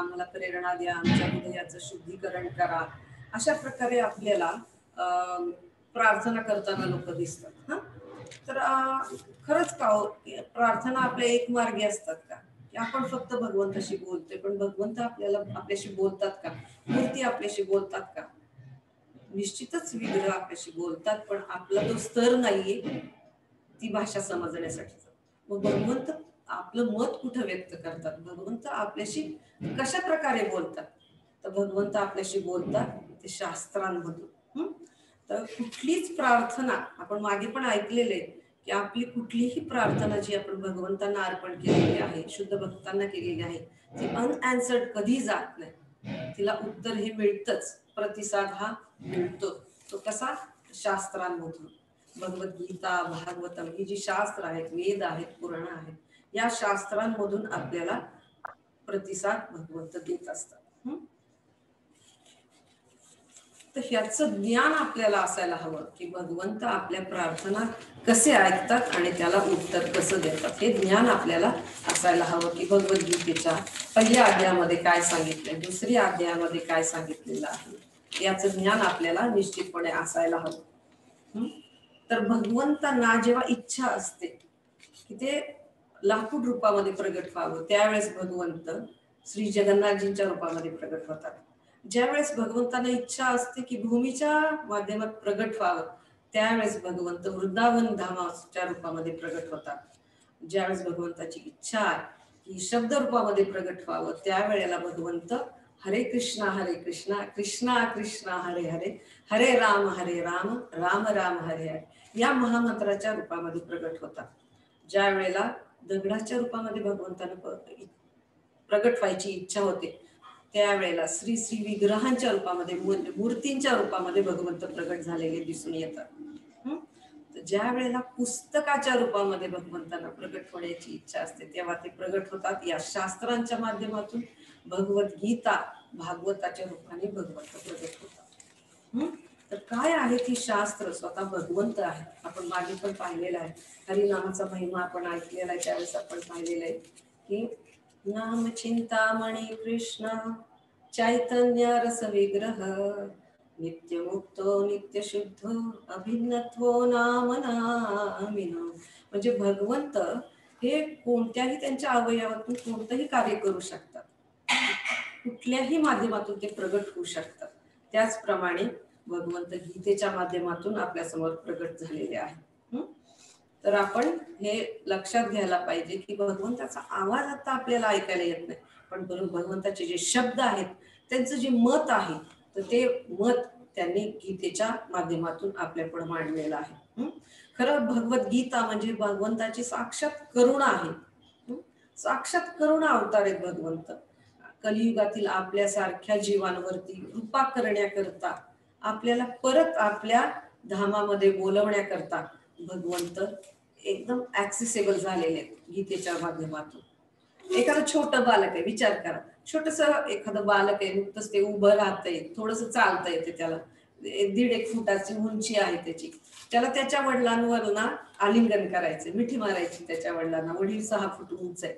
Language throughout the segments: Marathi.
आम्हाला प्रेरणा द्या, आमच्या हृदयाचं शुद्धीकरण करा, अशा प्रकारे आपल्याला प्रार्थना करताना लोक दिसतात. हा, तर खरंच का हो, प्रार्थना आपल्या एक मार्गी असतात का, की आपण फक्त भगवंताशी बोलतोय, पण भगवंत आपल्याला आपल्याशी बोलतात का, मूर्ती आपल्याशी बोलतात का? निश्चितच विग्रह आपल्याशी बोलतात, पण आपला तो स्तर नाहीये ती भाषा समजण्यासाठीचा. मग भगवंत आपलं मत कुठं व्यक्त करतात, भगवंत आपल्याशी कशा प्रकारे बोलतात? तर भगवंत आपल्याशी बोलतात ते शास्त्रांमधून. तर कुठलीच प्रार्थना, आपण मागे पण ऐकलेले की आपली कुठलीही प्रार्थना जी आपण भगवंतांना अर्पण केलेली आहे, शुद्ध भक्तांना केलेली आहे, ती अनअन्सर्ड कधी जात नाही. तिला उत्तर हे मिळतच, प्रतिसाद हा मिळतो. तो कसा? शास्त्रांमधून. भगवद्गीता, भागवतम ही जी शास्त्र आहेत, वेद आहेत, पुराण आहेत, या शास्त्रांमधून आपल्याला प्रतिसाद भगवंत देत असतात. तर ह्याचं ज्ञान आपल्याला असायला हवं की भगवंत आपल्या प्रार्थना कसे ऐकतात आणि त्याला उत्तर कसं देतात, हे ज्ञान आपल्याला असायला हवं. की भगवद्गीतेच्या पहिल्या अध्यायामध्ये काय सांगितलंय, दुसऱ्या अध्यायामध्ये काय सांगितलेलं आहे, याचं ज्ञान आपल्याला निश्चितपणे असायला हवं. तर भगवंतांना जेव्हा इच्छा असते की ते लाकूड रूपामध्ये प्रगट व्हावं, त्यावेळेस भगवंत श्री जगन्नाथजींच्या रूपामध्ये प्रगट होतात. ज्यावेळेस भगवंतांना इच्छा असते की भूमीच्या माध्यमात प्रगट व्हावं, त्यावेळेस भगवंत वृंदावन धामाच्या रूपामध्ये प्रगट होतात. ज्यावेळेस भगवंताची इच्छा आहे की शब्द रूपामध्ये प्रगट व्हावं, त्यावेळेला भगवंत हरे कृष्णा कृष्णा कृष्णा हरे हरे, हरे राम राम राम हरे हरे, या महामंत्राच्या रूपामध्ये प्रगट होतात. ज्या वेळेला दगडाच्या रूपामध्ये भगवंतांना प्रगट व्हायची इच्छा होते, त्यावेळेला श्री श्री विग्रहांच्या रूपामध्ये, मूर्तींच्या रूपामध्ये भगवंत प्रगट झालेले दिसून येतात. ज्या वेळेला पुस्तकाच्या रूपामध्ये भगवंतांना प्रगट होण्याची इच्छा असते, तेव्हा ते प्रगट होतात या शास्त्रांच्या माध्यमातून. भगवद्गीता, भागवताच्या रूपाने भगवंत प्रगट होतात. तर काय आहे ती शास्त्र? स्वतः भगवंत आहे. आपण मागे पण पाहिलेलं आहे, हरिनामाचा महिमा आपण ऐकलेला आहे, त्यावेळेस आपण पाहिलेलं आहे की नाम चिंतामणी कृष्ण चैतन्य रस विग्रह नित्य मुक्तो नित्य शुद्धो अभिन्नत्वो नाम नामिनो. म्हणजे भगवंत हे कोणत्याही त्यांच्या अवयवातून कोणतंही कार्य करू शकतात, कुठल्याही माध्यमातून ते प्रगट होऊ शकतात. त्याचप्रमाणे भगवंत गीतेच्या माध्यमातून आपल्या समोर प्रगट झालेले आहे. तर आपण हे लक्षात घ्यायला पाहिजे की भगवंताचा आवाज आता आपल्याला ऐकायला येत नाही, पण भगवंताचे जे शब्द आहेत, त्यांचं जे मत आहे, तर ते मत त्यांनी गीतेच्या माध्यमातून आपल्यापुढे मांडलेलं आहे. खरं भगवद्गीता म्हणजे भगवंताची साक्षात करुणा आहे. साक्षात करुणा अवतार आहेत भगवंत. कलियुगातील आपल्यासारख्या जीवांवरती कृपा करण्याकरता, आपल्याला परत आपल्या धामामध्ये बोलवण्याकरता भगवंत एकदम ऍक्सेसिबल झालेले आहेत गीतेच्या माध्यमातून. एखादं छोटं बालक आहे, विचार करा, छोटस एखादं बालक आहे, नुकतंच ते उभं राहतंय, थोडस चालता येते त्याला, 1.5 फुटाची उंची आहे त्याची, त्याला त्याच्या वडिलांवर ना आलिंगन करायचे, मिठी मारायची त्याच्या वडिलांना, वडील 6 फूट उंच आहे.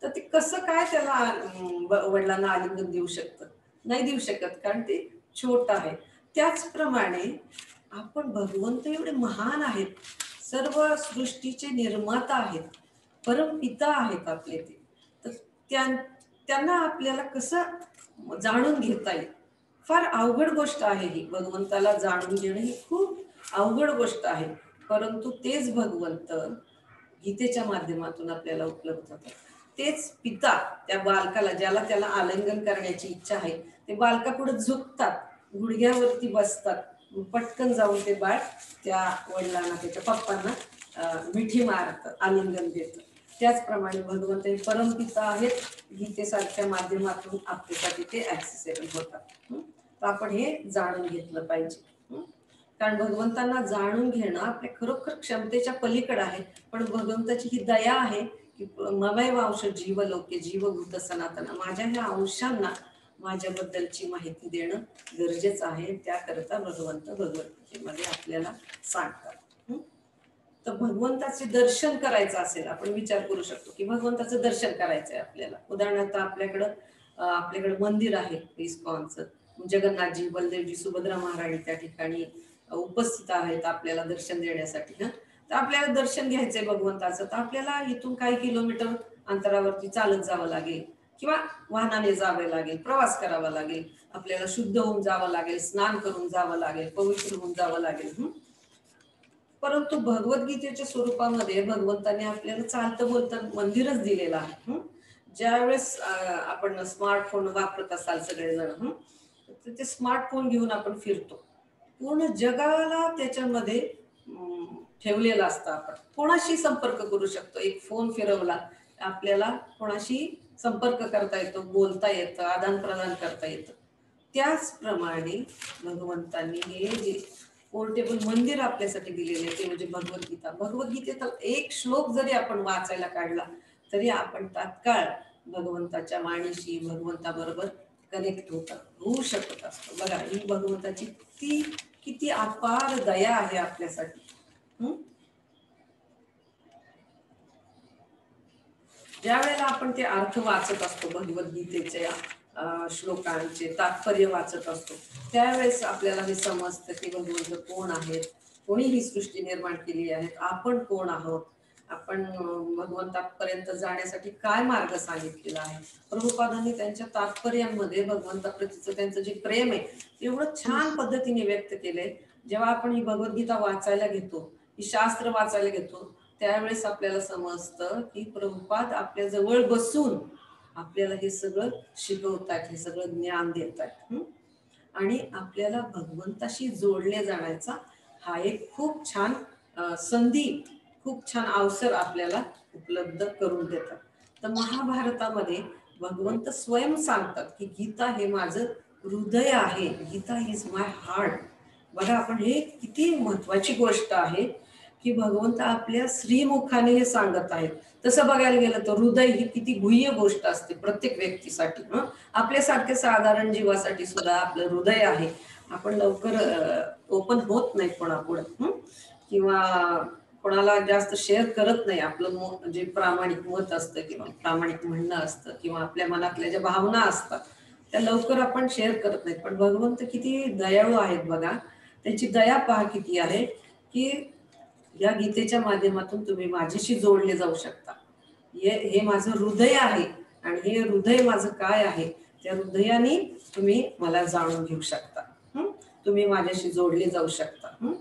तर ते कसं काय त्याला वडिलांना आलिंगन देऊ शकतं? नाही देऊ शकत, कारण ते छोट आहे. त्याचप्रमाणे आपण भगवंत एवढे महान आहेत, सर्व सृष्टीचे निर्माता आहेत, परमपिता आहेत आपले ते. तर त्यांना आपल्याला कसं जाणून घेता येईल? फार अवघड गोष्ट आहे ही. भगवंताला जाणून घेणं ही खूप अवघड गोष्ट आहे, परंतु तेच भगवंत गीतेच्या माध्यमातून आपल्याला उपलब्ध होतात. तेच पिता त्या बालकाला, ज्याला त्याला आलिंगन करण्याची इच्छा आहे, ते बालकापुढे झुकतात, गुडघ्यावरती बसतात, पटकन जाऊन ते बाळ त्या वडिलांना, त्याच्या पप्पांना मिठी मारतं, आलिंगन देतं. त्याचप्रमाणे भगवंत हे परमपिता आहेत, गीतेसारख्या माध्यमातून आपल्यासाठी ते ऍक्सेसिबल होतात. तर आपण हे जाणून घेतलं पाहिजे. कारण भगवंतांना जाणून घेणं आपल्या खरोखर क्षमतेच्या पलीकडे आहे, पण भगवंताची ही दया आहे की ममैव अंश जीवलोके जीवभूत सनातन, माझ्या ह्या अंशांना माझ्याबद्दलची माहिती देणं गरजेचं आहे. त्याकरता भगवंत भगवद्गीतेमध्ये आपल्याला सांगतात. तर भगवंताचे दर्शन करायचं असेल, आपण विचार करू शकतो की भगवंताचं दर्शन करायचंय आपल्याला. उदाहरणार्थ आपल्याकडं आपल्याकडे मंदिर आहे इस्कॉनचं, जगन्नाथजी, बलदेवजी, सुभद्रा महाराणी त्या ठिकाणी उपस्थित आहेत आपल्याला दर्शन देण्यासाठी ना. तर आपल्याला दर्शन घ्यायचंय भगवंताचं, तर आपल्याला इथून काही किलोमीटर अंतरावरती चालत जावं लागेल किंवा वाहनाने जावे लागेल, प्रवास करावा लागेल, आपल्याला शुद्ध होऊन जावं लागेल, स्नान करून जावं लागेल, पवित्र होऊन जावं लागेल. परंतु भगवद्गीतेच्या स्वरूपामध्ये भगवंताने आपल्याला चालतं बोलतं मंदिरच दिलेलं आहे. ज्यावेळेस आपण स्मार्टफोन वापरत असाल सगळेजण, तर ते स्मार्टफोन घेऊन आपण फिरतो, पूर्ण जगाला त्याच्यामध्ये ठेवलेलं असतं. आपण कोणाशी संपर्क करू शकतो, एक फोन फिरवला आपल्याला कोणाशी संपर्क करता येतो, बोलता येतं, आदान प्रदान करता येतं. त्याचप्रमाणे भगवंतांनी हे जे पोर्टेबल मंदिर आपल्यासाठी दिलेले ते म्हणजे भगवद्गीता. भगवद्गीतेचा एक श्लोक जरी आपण वाचायला काढला तरी आपण तात्काळ भगवंताच्या वाणीशी, भगवंताबरोबर कनेक्ट होऊ शकत असतो. बघा, ही भगवंताची किती किती अपार दया आहे आपल्यासाठी. ज्या वेळेला आपण ते अर्थ वाचत असतो, भगवद्गीतेच्या श्लोकांचे तात्पर्य वाचत असतो, त्यावेळेस आपल्याला हे समजतं की भगवंत कोण आहेत, कोणी ही सृष्टी निर्माण केली आहे, आपण कोण आहोत, आपण भगवंतापर्यंत जाण्यासाठी काय मार्ग सांगितलेला आहे. प्रभुपादांनी त्यांच्या तात्पर्यांमध्ये भगवंताप्रतीचं त्यांचं जे प्रेम आहे एवढं छान पद्धतीने व्यक्त केलंय. जेव्हा आपण ही भगवद्गीता वाचायला घेतो, ही शास्त्र वाचायला घेतो, त्यावेळेस आपल्याला समजतं की प्रभुपाद आपल्या जवळ बसून आपल्याला हे सगळं शिकवतात, हे सगळं ज्ञान देतात आणि आपल्याला भगवंताशी जोडले जाण्याचा हा एक खूप छान संधी, खूप छान अवसर आपल्याला उपलब्ध करून देतात. तर महाभारतामध्ये भगवंत स्वयं सांगतात की गीता हे माझं हृदय आहे, गीता इज माय हार्ट. बघा, आपण हे किती महत्वाची गोष्ट आहे की भगवंत आपल्या श्रीमुखाने हे सांगत आहेत. तसं बघायला गेलं तर हृदय ही किती गुह्य गोष्ट असते प्रत्येक व्यक्तीसाठी. आपल्यासारख्या साधारण जीवासाठी सुद्धा आपलं हृदय आहे. आपण लवकर ओपन होत नाही कोणापुढे किंवा कोणाला जास्त शेअर करत नाही आपलं जे प्रामाणिक मत असतं किंवा प्रामाणिक म्हणणं असतं किंवा आपल्या मनातल्या ज्या भावना असतात त्या लवकर आपण शेअर करत नाही. पण भगवंत किती दयाळू आहेत बघा, त्यांची दया पहा किती आहे की या गीतेच्या माध्यमातून तुम्ही माझ्याशी जोडले जाऊ शकता. हे माझं हृदय आहे आणि हे हृदय माझं काय आहे त्या हृदयाने तुम्ही मला जाणून घेऊ शकता, तुम्ही माझ्याशी जोडले जाऊ शकता.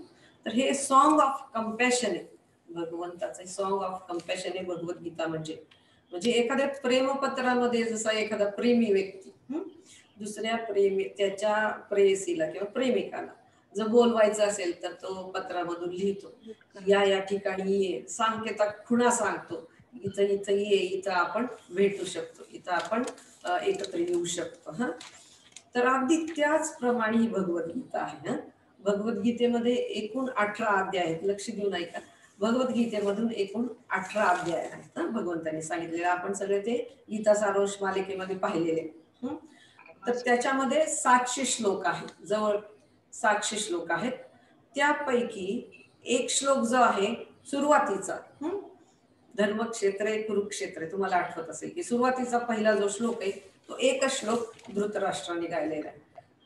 तर हे सॉन्ग ऑफ कंपॅशन आहे, भगवंताचं सॉन्ग ऑफ कंपॅशन आहे भगवद्गीता. म्हणजे एखाद्या प्रेमपत्रामध्ये जसा एखादा प्रेमी व्यक्ती दुसऱ्या त्याच्या प्रेयसीला किंवा प्रेमिकाला जर बोलवायचं असेल तर तो पत्रामधून लिहितो, या ठिकाणी ये, सांकेता खुणा सांगतो, इथं इथं ये, इथं आपण भेटू शकतो, इथं आपण एकत्र येऊ शकतो. तर अगदी त्याचप्रमाणे ही भगवद्गीता आहे. भगवद्गीतेमध्ये एकूण 18 अध्याय आहेत. लक्ष देऊन ऐका, भगवद्गीतेमधून एकूण 18 अध्याय आहेत भगवंतांनी सांगितलेले. आपण सगळे ते गीता सारांश मालिकेमध्ये पाहिलेले. तर त्याच्यामध्ये 700 श्लोक आहेत, जवळ 700 श्लोक आहेत. त्यापैकी एक श्लोक जो आहे सुरुवातीचा, धर्मक्षेत्र कुरुक्षेत्र, तुम्हाला आठवत असेल की सुरुवातीचा पहिला जो श्लोक आहे तो एकच श्लोक धृतराष्ट्राने गायलेला आहे.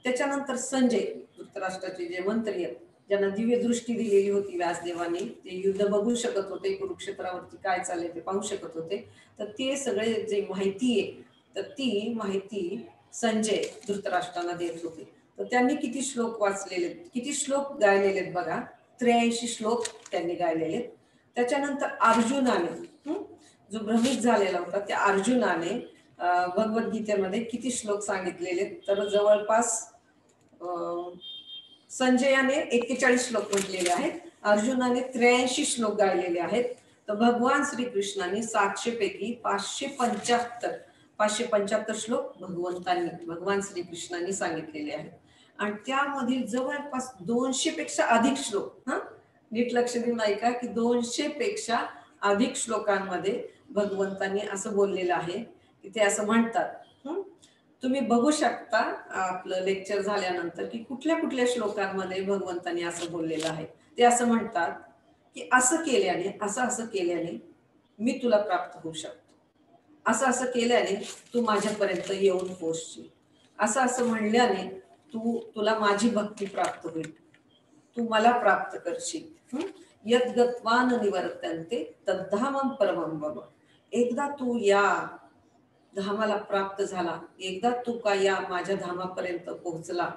त्याच्यानंतर संजय, धृतराष्ट्राचे जे मंत्री आहेत, ज्यांना दिव्य दृष्टी दिलेली होती व्यासदेवाने, ते युद्ध बघू शकत होते, कुरुक्षेत्रावरती काय चाललंय ते पाहू शकत होते. तर ते सगळे जे माहिती आहे तर ती माहिती संजय धृतराष्ट्रांना देत होते. तर त्यांनी किती श्लोक वाचलेले, किती श्लोक गायलेले आहेत बघा, 83 श्लोक त्यांनी गायलेले. त्याच्यानंतर अर्जुनाने, जो भ्रमित झालेला होता त्या अर्जुनाने भगवद्गीतेमध्ये किती श्लोक सांगितलेले, तर जवळपास संजयाने 41 श्लोक म्हटलेले आहेत, अर्जुनाने 83 श्लोक गायलेले आहेत. तर भगवान श्रीकृष्णाने 700 पैकी 575 श्लोक भगवान श्रीकृष्णांनी सांगितलेले आहेत. आणि त्यामधील जवळपास 200 पेक्षा अधिक श्लोक, नीट लक्ष देऊन ऐका की 200 पेक्षा अधिक श्लोकांमध्ये भगवंतांनी असं बोललेलं आहे की ते असं म्हणतात, तुम्ही बघू शकता आपलं लेक्चर झाल्यानंतर की कुठल्या कुठल्या श्लोकांमध्ये भगवंतांनी असं बोललेलं आहे. ते असं म्हणतात की असं केल्याने, असं केल्याने मी तुला प्राप्त होऊ शकतो. असं असं केल्याने तू माझ्यापर्यंत येऊन पोहोचशील, असं असं म्हणल्याने तुला माझी भक्ती प्राप्त होईल, तू मला प्राप्त करशील. यद गत्वान निवर्तन्ते तद्धामं परमं भव. एकदा तू या धामाला प्राप्त झाला, एकदा तू का या माझ्या धामापर्यंत पोहोचला,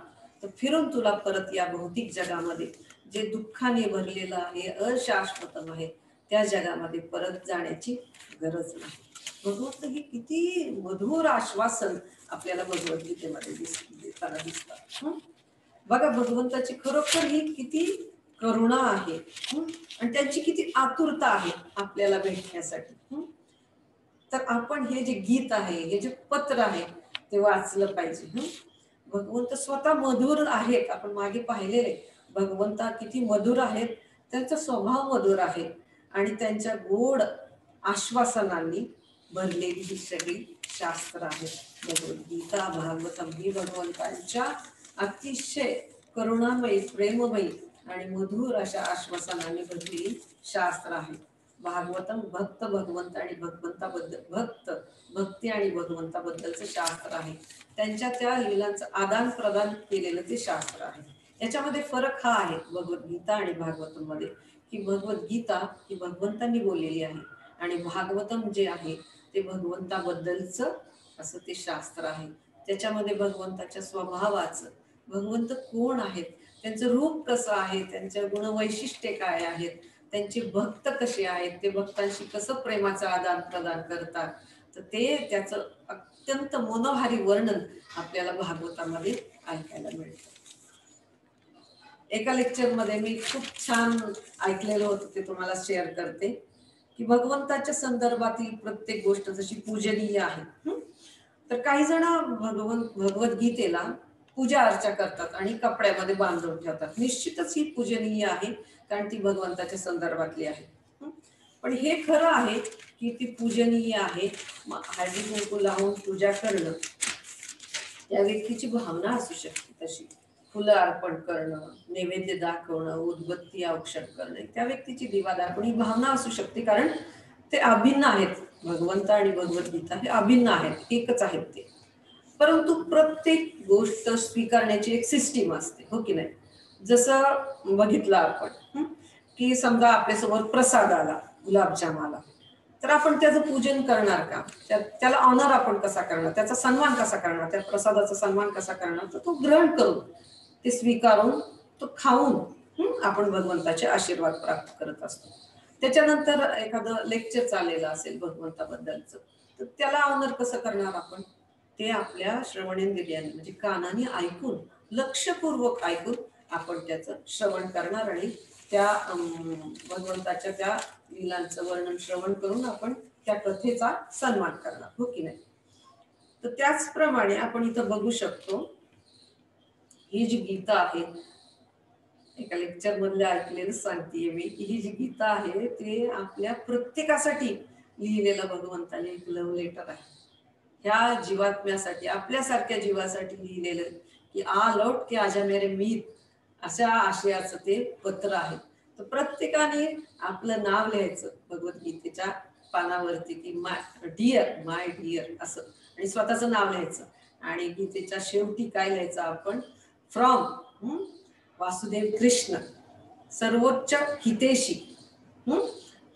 तर फिरून तुला परत या भौतिक जगामध्ये जे दुःखाने भरलेलं आहे, अशाश्वतम आहे, त्या जगामध्ये परत जाण्याची गरज नाही. भगवंत ही किती मधुर आश्वासन आपल्याला भगवद्गीतेमध्ये देताना दिसतात. बघा भगवंताची खरोखर ही किती करुणा आहे आणि त्यांची किती आतुरता आहे आपल्याला भेटण्यासाठी. तर आपण हे जे गीत आहे, हे जे पत्र आहे, ते वाचलं पाहिजे. भगवंत स्वतः मधुर आहेत, आपण मागे पाहिलेले भगवंता किती मधुर आहेत, त्यांचा स्वभाव मधुर आहे आणि त्यांच्या गोड आश्वासनांनी भरलेली ही सगळी शास्त्र आहेत. भगवद्गीता भागवतम ही भगवंतांच्या अतिशय करुणामयी, प्रेममयी आणि मधुर अशा आश्वासनांनी भरलेली शास्त्र आहे. भागवतम भक्त भगवंत आणि भगवंताबद्दल, भक्ती आणि भगवंताबद्दलचं शास्त्र आहे. त्यांच्या त्या लीलांचं आदान प्रदान केलेलं ते शास्त्र आहे. याच्यामध्ये फरक हा आहे भगवद्गीता आणि भागवतम मध्ये, की भगवद्गीता ही भगवंतांनी बोललेली आहे आणि भागवतम जे आहे ते भगवंताबद्दलचं असं ते शास्त्र आहे. त्याच्यामध्ये भगवंताच्या स्वभावाचं, भगवंत कोण आहेत, त्यांचं रूप कसं आहे, त्यांच्या गुणवैशिष्ट्ये काय आहेत, त्यांचे भक्त कसे आहेत, ते भक्तांशी कसं प्रेमाचं आदान प्रदान करतात, तर ते त्याचं अत्यंत मनोहारी वर्णन आपल्याला भागवतामध्ये ऐकायला मिळतं. एका लेक्चरमध्ये मी खूप छान ऐकलेलं होतं, ते तुम्हाला शेअर करते, की भगवंताच्या संदर्भातील प्रत्येक गोष्ट जशी पूजनीय आहे, तर काही जण भगवद्गीतेला पूजा अर्चा करतात आणि कपड्यामध्ये बांधून ठेवतात. निश्चितच ही पूजनीय आहे, कारण ती भगवंताच्या संदर्भातली आहे. पण हे खरं आहे की ती पूजनीय आहे. हळदी कुंकू लावून पूजा करणं, त्या व्यक्तीची भावना असू शकते तशी. फुलं अर्पण करणं, नैवेद्य दाखवणं, उदबत्ती औक्षण करणं, त्या व्यक्तीची दिवा दाखवणी भावना असू शकते, कारण ते अभिन्न आहेत. भगवंत आणि भगवद्गीता हे अभिन्न आहेत, एकच आहेत ते. परंतु प्रत्येक गोष्ट स्वीकारण्याची एक सिस्टीम असते, हो की नाही. जसं बघितलं आपण की समजा आपल्यासमोर प्रसाद आला, गुलाबजाम आला, तर आपण त्याचं पूजन करणार का, त्याला ऑनर आपण कसा करणार, त्याचा सन्मान कसा करणार, त्या प्रसादाचा सन्मान कसा करणार, तर तो ग्रहण करून, ते स्वीकारून, तो खाऊन आपण भगवंताचे आशीर्वाद प्राप्त करत असतो. त्याच्यानंतर एखादं लेक्चर चाललेलं असेल भगवंताबद्दलचं, तर त्याला ऑनर कसं करणार आपण, ते आपल्या श्रवणेंद्रियाने म्हणजे कानाने ऐकून, लक्षपूर्वक ऐकून आपण त्याचं श्रवण करणार आणि त्या भगवंताच्या त्या लीलांचं वर्णन श्रवण करून आपण त्या कथेचा सन्मान करणार, हो की नाही. तर त्याचप्रमाणे आपण इथं बघू शकतो, ही जी गीता आहे, एका लेक्चर मधले ऐकलेलं सांगतेय मी, की ही जी गीता आहे ते आपल्या प्रत्येकासाठी लिहिलेलं भगवंताने एक लव्ह लेटर आहे. ह्या जीवात्म्यासाठी, आपल्यासारख्या जीवासाठी लिहिलेलं, की आ लौट के आजा मेरे मीर, अशा आशयाचं ते पत्र आहे. तर प्रत्येकाने आपलं नाव लिहायचं भगवद्गीतेच्या पानावरती, की माय डिअर असं, आणि स्वतःचं नाव लिहायचं. आणि गीतेच्या शेवटी काय लिहायचं आपण, फ्रॉम वासुदेव कृष्ण सर्वोच्च हितेशी,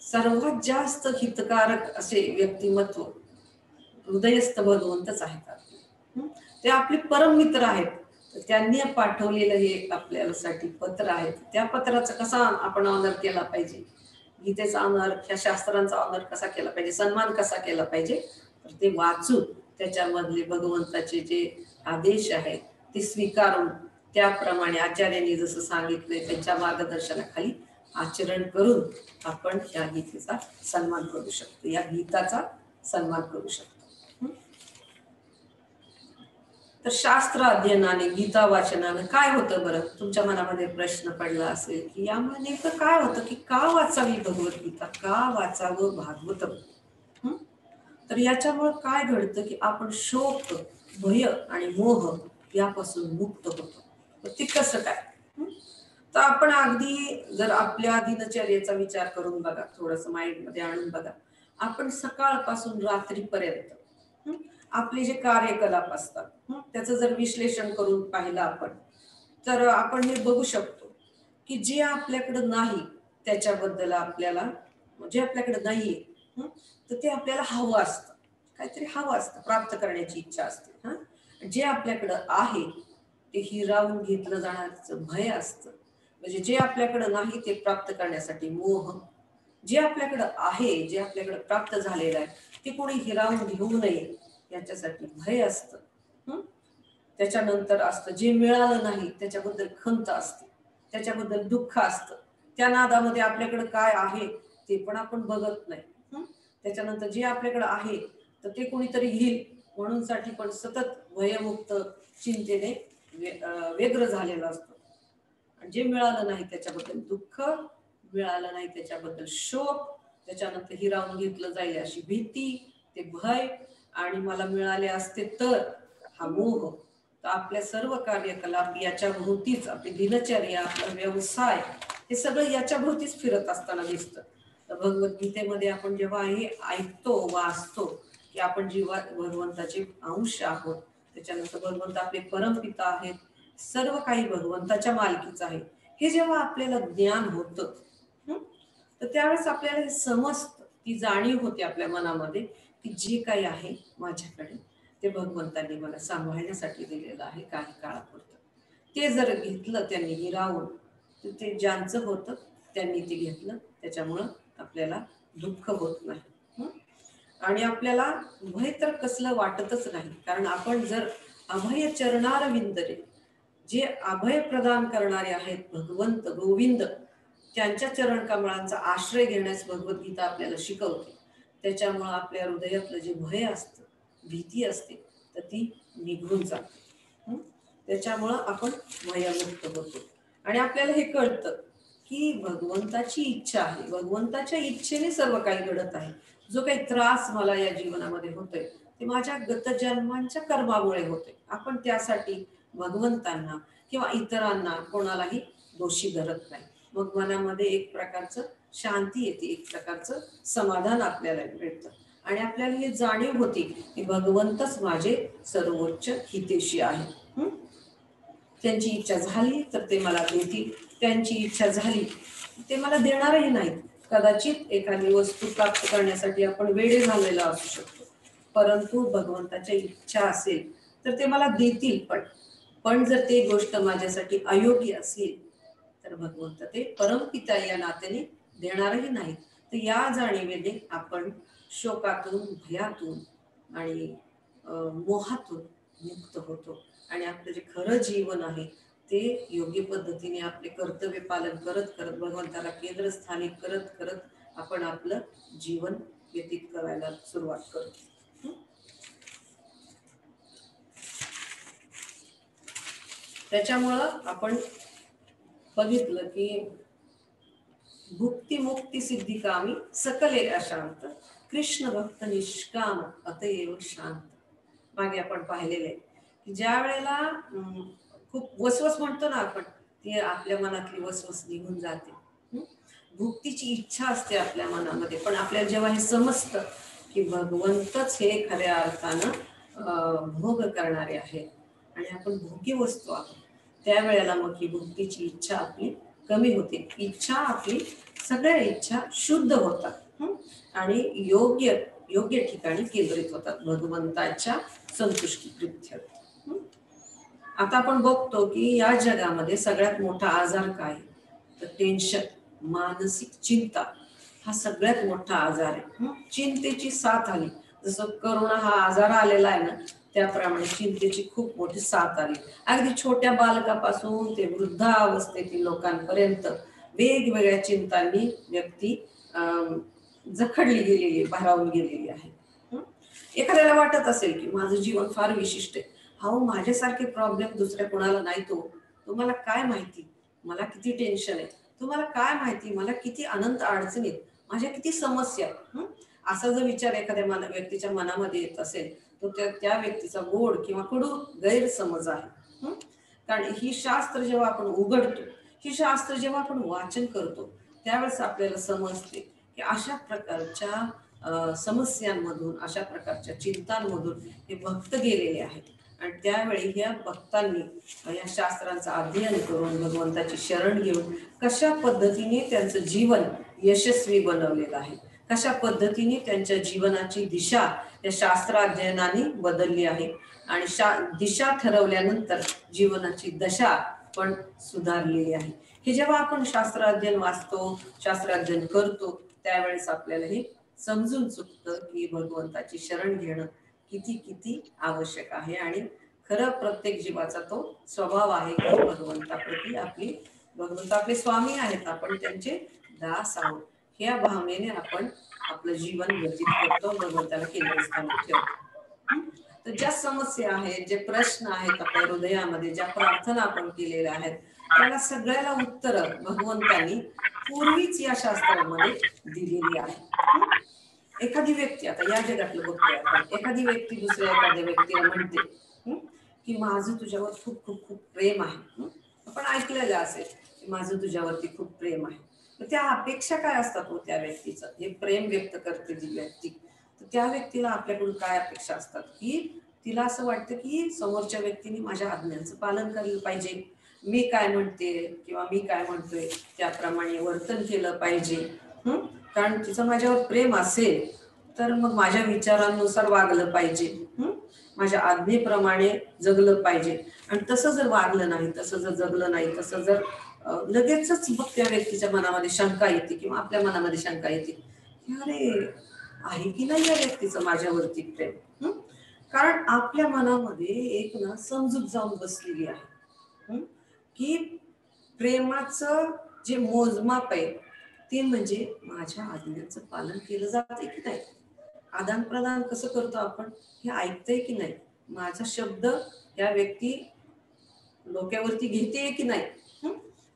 सर्वात जास्त हितकारक असे व्यक्तिमत्व हृदयस्थ भगवंतच आहेत. ते आपले परम मित्र आहेत. त्यांनी पाठवलेलं हे आपल्यासाठी पत्र आहे. त्या पत्राचा कसा आपण ऑनर केला पाहिजे, गीतेचा ऑनर, त्या शास्त्रांचा ऑनर कसा केला पाहिजे, सन्मान कसा केला पाहिजे, तर ते वाचून त्याच्यामधले भगवंताचे जे आदेश आहेत ते स्वीकारून, त्याप्रमाणे आचार्यांनी जसं सांगितलंय त्यांच्या मार्गदर्शनाखाली आचरण करून आपण या गीतेचा सन्मान करू शकतो, या गीताचा सन्मान करू शकतो. तर शास्त्र अध्ययनाने, गीता वाचनाने काय होतं बरं, तुमच्या मनामध्ये प्रश्न पडला असेल की यामुळे नेमकं काय होतं, की का वाचावी भगवद्गीता, का वाचावं भागवतम. तर याच्यामुळे काय घडतं, की आपण शोक, भय आणि मोह यापासून मुक्त होतो. तर ते कसं काय, तर आपण अगदी जर आपल्या दिनचर्येचा विचार करून बघा, थोडंसं माइंड मध्ये आणून बघा. आपण सकाळपासून रात्रीपर्यंत आपले जे कार्यकलाप असतात त्याचं जर विश्लेषण करून पाहिलं आपण, तर आपण हे बघू शकतो की जे आपल्याकडं नाही त्याच्याबद्दल आपल्याला, जे आपल्याकडे नाहीये तर ते आपल्याला हवं असतं, काहीतरी हवं असतं, प्राप्त करण्याची इच्छा असते. जे आपल्याकडं आहे ते हिरावून घेतलं जाण्याचं भय असतं. म्हणजे जे आपल्याकडं नाही ते प्राप्त करण्यासाठी मोह, जे आपल्याकडं आहे, जे आपल्याकडं प्राप्त झालेलं आहे ते कोणी हिरावून घेऊ नये याच्यासाठी भय असतं. त्याच्यानंतर असतं जे मिळालं नाही त्याच्याबद्दल खंत असते, त्याच्याबद्दल दुःख असतं. त्या नादामध्ये आपल्याकडं काय आहे ते पण आपण बघत नाही. त्याच्यानंतर जे आपल्याकडं आहे तर ते कोणीतरी घेईल म्हणून साठी पण सतत भयमुक्त चिंतेने व्यग्र झालेलं असतं. आणि जे मिळालं नाही त्याच्याबद्दल दुःख, मिळालं नाही त्याच्याबद्दल शोक, त्याच्यानंतर हिरावून घेतलं जाईल अशी भीती, ते भय, आणि मला मिळाले असते तर हा मोह. तर आपल्या सर्व कार्यकलाप याच्या भोवतीच, आपली दिनचर्या, आपला व्यवसाय हे सगळं याच्या भोवतीच फिरत असताना दिसतं. तर भगवद्गीतेमध्ये आपण जेव्हा हे ऐकतो, वाचतो की आपण जीवा भगवंताचे अंश आहोत, त्याच्यानंतर भगवंत आपले परमपिता आहेत, सर्व काही भगवंताच्या मालकीचं आहे, हे जेव्हा आपल्याला ज्ञान होतं तर त्यावेळेस आपल्याला हे समजतं, ती जाणीव होते आपल्या मनामध्ये की जे काही आहे माझ्याकडे ते भगवंतांनी मला सांभाळण्यासाठी दिलेलं आहे काही काळापुरतं. ते जर घेतलं त्यांनी हिरावून तर ते ज्यांचं होतं त्यांनी ते घेतलं, त्याच्यामुळं आपल्याला दुःख होत नाही. आणि आपल्याला भय तर कसलं वाटतच नाही, कारण आपण जर अभय चरणार विंदरे, जे अभय प्रदान करणारे आहेत भगवंत गोविंद, त्यांच्या चरण कमळांचा आश्रय घेण्यास भगवद्गीता आपल्याला शिकवते. त्याच्यामुळं आपल्या हृदयातलं जे भय असतं, भीती असते, तर ती निघून जाते. त्याच्यामुळं आपण भयमुक्त होतो आणि आपल्याला हे कळतं की भगवंताची इच्छा आहे, भगवंताच्या इच्छेने सर्व काही घडत आहे. जो काही त्रास मला या जीवनामध्ये होतोय ते माझ्या गतजन्मांच्या कर्मामुळे होते. आपण त्यासाठी भगवंतांना किंवा इतरांना कोणालाही दोषी धरत नाही. मग मनामध्ये एक प्रकारचं शांती येते, एक प्रकारचं समाधान आपल्याला मिळतं आणि आपल्याला ही जाणीव होती की भगवंतच माझे सर्वोच्च हितेशी आहे. त्यांची इच्छा झाली तर ते मला देतील, त्यांची इच्छा झाली ते मला देणारही नाहीत. कदाचित एखादी वस्तू प्राप्त करण्यासाठी आपण वेडे झालेला असू शकतो, परंतु भगवंताच्या इच्छा असेल तर ते मला देतील. पण जर ते गोष्ट माझ्यासाठी अयोग्य असेल तर भगवंत ते परमपिता या नात्याने देणारही नाहीत. तर या जाणीवेने आपण शोकातून, भयातून आणि मोहातून मुक्त होतो आणि आपलं जे खरं जीवन आहे ते योग्य पद्धतीने आपले कर्तव्य पालन करत करत, भगवंताला केंद्रस्थानी करत करत आपण आपलं जीवन व्यतीत करायला सुरुवात करतो. त्याच्यामुळं आपण बघितलं की भुक्ती मुक्ती सिद्धी कामी सकले अशांत, कृष्ण भक्त निष्काम अतएव शांत. मागे आपण पाहिलेले की ज्या वेळेला खूप वसवस म्हणतो ना आपण, ती आपल्या मनातली वसवस निघून जाते. भुक्तीची इच्छा असते आपल्या मनामध्ये, पण आपल्याला जेव्हा हे समजतं की भगवंतच हे खऱ्या अर्थानं भोग करणारे आहेत आणि आपण भोगी वस्तू आहोत, त्यावेळेला मग ही भुक्तीची इच्छा आपली कमी होते. इच्छा आपली, सगळ्या इच्छा शुद्ध होतात आणि योग्य योग्य ठिकाणी केंद्रित होतात भगवंताच्या संतुष्टी प्रित्यर्थ. आता आपण बघतो की या जगामध्ये सगळ्यात मोठा आजार काय, तर टेन्शन, मानसिक चिंता हा सगळ्यात मोठा आजार आहे. चिंतेची साथ आली, जसं करोना हा आजार आलेला आहे ना, त्याप्रमाणे चिंतेची खूप मोठी साथ आली. अगदी छोट्या बालकापासून ते वृद्धावस्थेतील लोकांपर्यंत वेगवेगळ्या चिंतांनी व्यक्ती जखडली गेलेली, भारावून गेलेली आहे. एखाद्याला वाटत असेल की माझं जीवन फार विशिष्ट आहे, अहो माझ्यासारखे प्रॉब्लेम दुसऱ्या कोणाला नाही. तुम्हाला काय माहिती मला किती टेन्शन आहे, तुम्हाला काय माहिती मला किती अनंत अडचणीत, माझ्या किती समस्या. असा जर विचार एखाद्या व्यक्तीच्या मनामध्ये येत असेल तो त्या व्यक्तीचा गोड किंवा कडू गैरसमज आहे. कारण ही शास्त्र जेव्हा आपण उघडतो, ही शास्त्र जेव्हा आपण वाचन करतो, त्यावेळेस आपल्याला समजते की अशा प्रकारच्या समस्यांमधून, अशा प्रकारच्या चिंतांमधून हे भक्त गेलेले आहेत. आणि त्यावेळी ह्या भक्तांनी या शास्त्रांचं अध्ययन करून भगवंताची शरण घेऊन कशा पद्धतीने त्यांचं जीवन यशस्वी बनवलेलं आहे, कशा पद्धतीने त्यांच्या जीवनाची दिशा या शास्त्र अध्ययनाने बदलली आहे आणि दिशा ठरवल्यानंतर जीवनाची दशा पण सुधारलेली आहे. हे जेव्हा आपण शास्त्र अध्ययन वाचतो, शास्त्र अध्ययन करतो, त्यावेळेस आपल्याला हे समजून चुकतं की भगवंताची शरण घेणं किती किती आवश्यक आहे. आणि खरं प्रत्येक जीवाचा तो स्वभाव आहे की भगवंत आपले स्वामी आहेत, आपण त्यांचे दास आहोत, ह्या भावनेने आपण आपलं जीवन व्यतीत करतो, भगवंताला केंद्रस्थानी ठेवतो. तर ज्या समस्या आहेत, जे प्रश्न आहेत आपल्या हृदयामध्ये, ज्या प्रार्थना आपण केलेल्या आहेत, त्याला सगळ्याला उत्तर भगवंतांनी पूर्वीच या शास्त्रामध्ये दिलेली आहे. एखादी व्यक्ती, आता या जगातलं बघतोय आपण, एखादी व्यक्ती दुसऱ्या एखाद्या व्यक्तीला म्हणते की माझं तुझ्यावर खूप खूप खूप प्रेम आहे. आपण ऐकलेलं असेल की माझं तुझ्यावरती खूप प्रेम आहे. त्या अपेक्षा काय असतात त्या व्यक्तीचं, हे प्रेम व्यक्त करते जी व्यक्ती, तर त्या व्यक्तीला आपल्याकडून काय अपेक्षा असतात की तिला असं वाटतं की समोरच्या व्यक्तीने माझ्या आज्ञांचं पालन केलं पाहिजे, मी काय म्हणते किंवा मी काय म्हणतोय त्याप्रमाणे वर्तन केलं पाहिजे. कारण तिचं माझ्यावर प्रेम असेल तर मग माझ्या विचारांनुसार वागलं पाहिजे, माझ्या आज्ञेप्रमाणे जगलं पाहिजे. आणि तसं जर वागलं नाही, तसं जर जगलं नाही, तसं जर लगेचच मग त्या व्यक्तीच्या मनामध्ये शंका येते किंवा आपल्या मनामध्ये शंका येते की अरे आहे की नाही या व्यक्तीचं माझ्यावरती प्रेम. कारण आपल्या मनामध्ये एक ना समजूत जाऊन बसलेली आहे की प्रेमाचं जे मोजमाप आहे ते म्हणजे माझ्या आज्ञांचं पालन केलं जाते की नाही, आदान प्रदान कसं करतो आपण हे ऐकतंय की नाही, माझा शब्द या व्यक्ती डोक्यावरती घेते की नाही,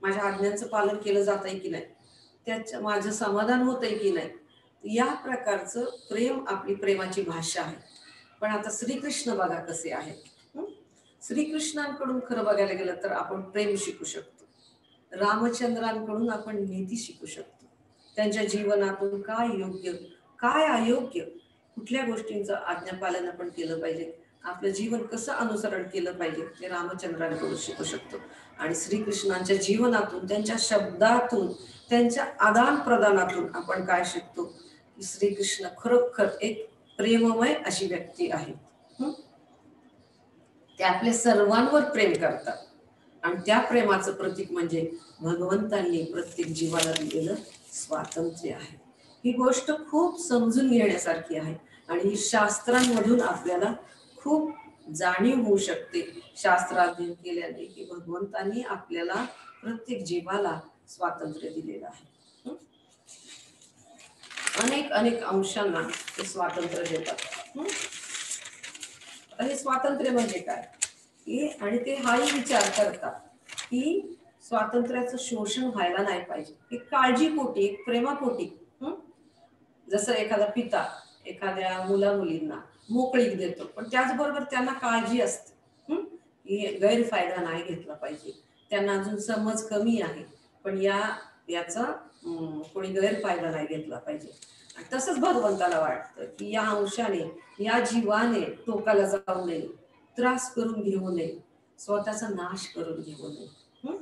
माझ्या आज्ञांचं पालन केलं जात आहे की नाही, त्याचं माझं समाधान होत आहे की नाही. या प्रकारचं प्रेम आपली प्रेमाची भाषा आहे. पण आता श्रीकृष्ण बघा कसे आहेत. श्रीकृष्णांकडून खरं बघायला गेलं तर आपण प्रेम शिकू शकतो, रामचंद्रांकडून आपण नीती शिकू शकतो, त्यांच्या जीवनातून काय योग्य काय अयोग्य, कुठल्या गोष्टींचं आज्ञापालन आपण केलं पाहिजे, आपलं जीवन कसं अनुसरण केलं पाहिजे ते रामचंद्रांकडून शिकू शकतो. आणि श्रीकृष्णांच्या जीवनातून, त्यांच्या शब्दातून, त्यांच्या आदान प्रदानातून आपण काय शिकतो की श्रीकृष्ण खरोखर एक प्रेममय अशी व्यक्ती आहे. ते आपल्या सर्वांवर प्रेम करतात आणि त्या प्रेमाचं प्रतीक म्हणजे भगवंतांनी प्रत्येक जीवाला दिलेलं स्वातंत्र्य आहे. ही गोष्ट खूप समजून घेण्यासारखी आहे आणि ही शास्त्रांमधून आपल्याला खूप जाणीव होऊ शकते शास्त्राध्ययन केल्याने की भगवंतांनी आपल्याला प्रत्येक जीवाला स्वातंत्र्य दिलेलं आहे. अनेक अनेक अंशांना ते स्वातंत्र्य देतात. हे स्वातंत्र्य म्हणजे काय, आणि ते हाही विचार करतात की स्वातंत्र्याचं शोषण व्हायला नाही पाहिजे, एक काळजीपोटी, एक प्रेमापोटी. जसं एखादा पिता एखाद्या मुला मुलींना मोकळीक देतो, पण त्याचबरोबर त्यांना काळजी असते की गैरफायदा नाही घेतला पाहिजे, त्यांना अजून समज कमी आहे, पण याचा कोणी गैरफायदा नाही घेतला पाहिजे. तसंच भगवंताला वाटतं की या अंशाने, या जीवाने टोकाला जाऊ नये, त्रास करून घेऊ नये, स्वतःचा नाश करून घेऊ नये.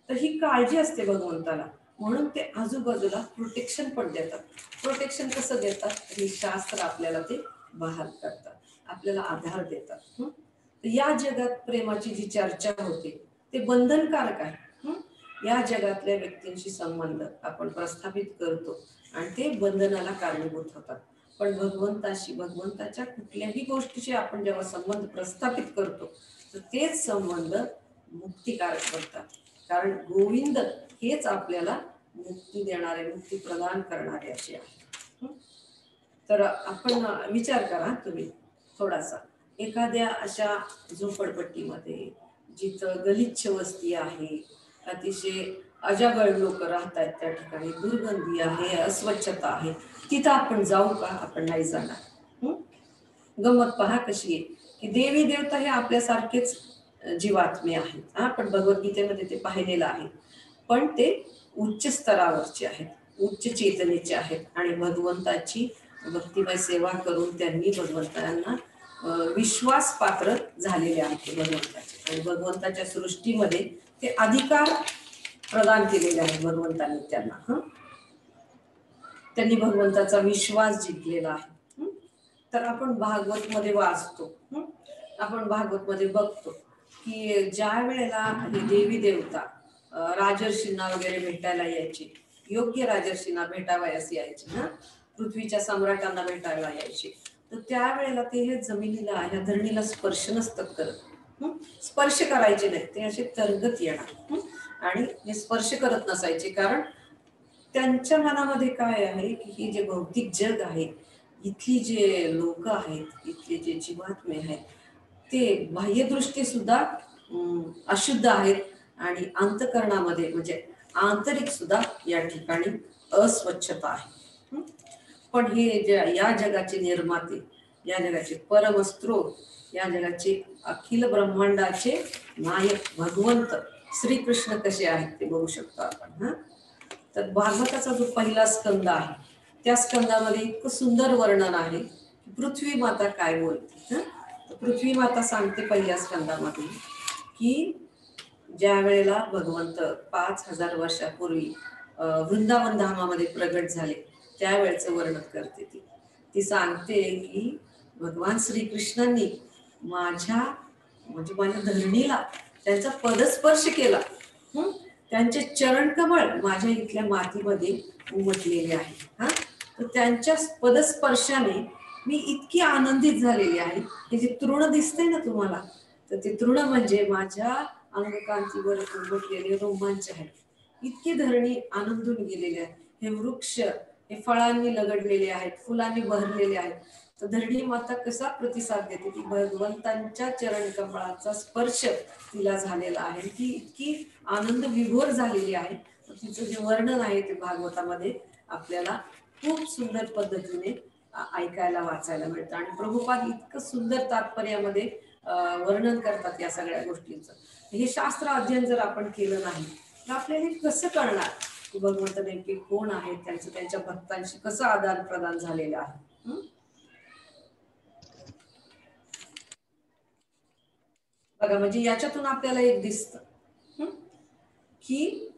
तर ही काळजी असते भगवंताला, म्हणून ते आजूबाजूला प्रोटेक्शन पण देतात. प्रोटेक्शन कसं देतात, हे शास्त्र आपल्याला ते बहाल करतात, आपल्याला आधार देतात. या जगात प्रेमाची जी चर्चा होते ते बंधनकारक आहे. या जगातल्या व्यक्तींशी संबंध आपण प्रस्थापित करतो आणि ते बंधनाला कारणीभूत होतात. पण भगवंताशी, भगवंताच्या कुठल्याही गोष्टीशी आपण जेव्हा संबंध प्रस्थापित करतो तर तेच संबंध मुक्तिकारक बनतात. कारण गोविंद हेच आपल्याला मुक्ती देणारे, मुक्ती प्रदान करणारे असे आहे. तर आपण विचार करा तुम्ही थोडासा, एखाद्या अशा झोपडपट्टीमध्ये जिथं गलिच्छ वस्ती आहे, अतिशय अजागळ लोक राहत आहेत, त्या ठिकाणी दुर्गंधी आहे, अस्वच्छता आहे, तिथं आपण जाऊ का? आपण नाही जाणार. गंमत पहा कशी आहे की देवी देवता हे आपल्यासारखेच जीवात्मे आहेत. आपण भगवद्गीतेमध्ये ते पाहिलेलं आहे, पण ते उच्च स्तरावरचे आहेत, उच्च चेतनेचे आहेत आणि भगवंताची भक्तिमय सेवा करून त्यांनी भगवंतांना विश्वास पात्र झालेले आहेत भगवंताचे, आणि भगवंताच्या सृष्टीमध्ये ते अधिकार प्रदान केलेले आहेत भगवंतांनी त्यांना. त्यांनी भगवंताचा विश्वास जिंकलेला आहे. तर आपण भागवत मध्ये वाचतो, आपण भागवत मध्ये बघतो की ज्या वेळेला हे देवी देवता राजर्षींना वगैरे भेटायला यायचे, योग्य राजर्षींना भेटावयास यायचे, पृथ्वीच्या सम्राटांना भेटायला यायचे, तर त्यावेळेला ते हे जमिनीला, या धरणीला स्पर्श नसतात करत, स्पर्श करायचे नाही, ते असे तरंगत येणार आणि हे स्पर्श करत नसायचे. कारण त्यांच्या मनामध्ये काय आहे की हे जे भौतिक जग आहे, इथली जे लोक आहेत, इथले जे जीवात्मे आहेत, ते बाह्यदृष्टी सुद्धा अशुद्ध आहेत आणि अंतकरणामध्ये म्हणजे आंतरिक सुद्धा या ठिकाणी अस्वच्छता आहे. पण हे जे या जगाचे निर्माते, या जगाचे परमस्त्रोत, या जगाचे अखिल ब्रह्मांडाचे नायक भगवंत श्रीकृष्ण कसे आहेत ते बघू शकतो आपण. तर भागवताचा जो पहिला स्कंद आहे, त्या स्कंदामध्ये इतकं सुंदर वर्णन आहे की पृथ्वी माता काय बोलते. पृथ्वी माता सांगते पहिल्या स्कंदामध्ये की ज्या वेळेला भगवंत 5000 वर्षापूर्वी वृंदावन धामामध्ये प्रगट झाले, त्यावेळेचं वर्णन करते ती सांगते की भगवान श्रीकृष्णांनी माझ्या धरणीला त्यांचा पदस्पर्श केला, त्यांचे चरणकमळ माझ्या इथल्या मातीमध्ये उमटलेले आहे. तर त्यांच्या पदस्पर्शाने मी इतकी आनंदित झालेली आहे की जे तृण दिसतंय ना तुम्हाला, तर ते तृण म्हणजे माझ्या अंगकांतीवर उमटलेले रोमांच आहे. इतकी धरणी आनंदून गेलेली आहे. हे वृक्ष हे फळांनी लगडलेले आहेत, फुलांनी बहरलेले आहेत. तर धरणी माता कसा प्रतिसाद देते की भगवंतांच्या चरण कमळाचा स्पर्श तिला झालेला आहे, ती इतकी आनंद विभोर झालेली आहे. तिचं जे वर्णन आहे ते भागवतामध्ये आपल्याला खूप सुंदर पद्धतीने ऐकायला वाचायला मिळतं. आणि प्रभुपाद इतकं सुंदर तात्पर्यामध्ये वर्णन करतात या सगळ्या गोष्टींचं. हे शास्त्र अध्ययन जर आपण केलं नाही तर आपल्याला हे कसं कळणार की भगवंत नेमके कोण आहे, त्यांचं त्यांच्या भक्तांशी कसं आदान प्रदान झालेलं आहे. बघा, म्हणजे याच्यातून आपल्याला एक दिसतं की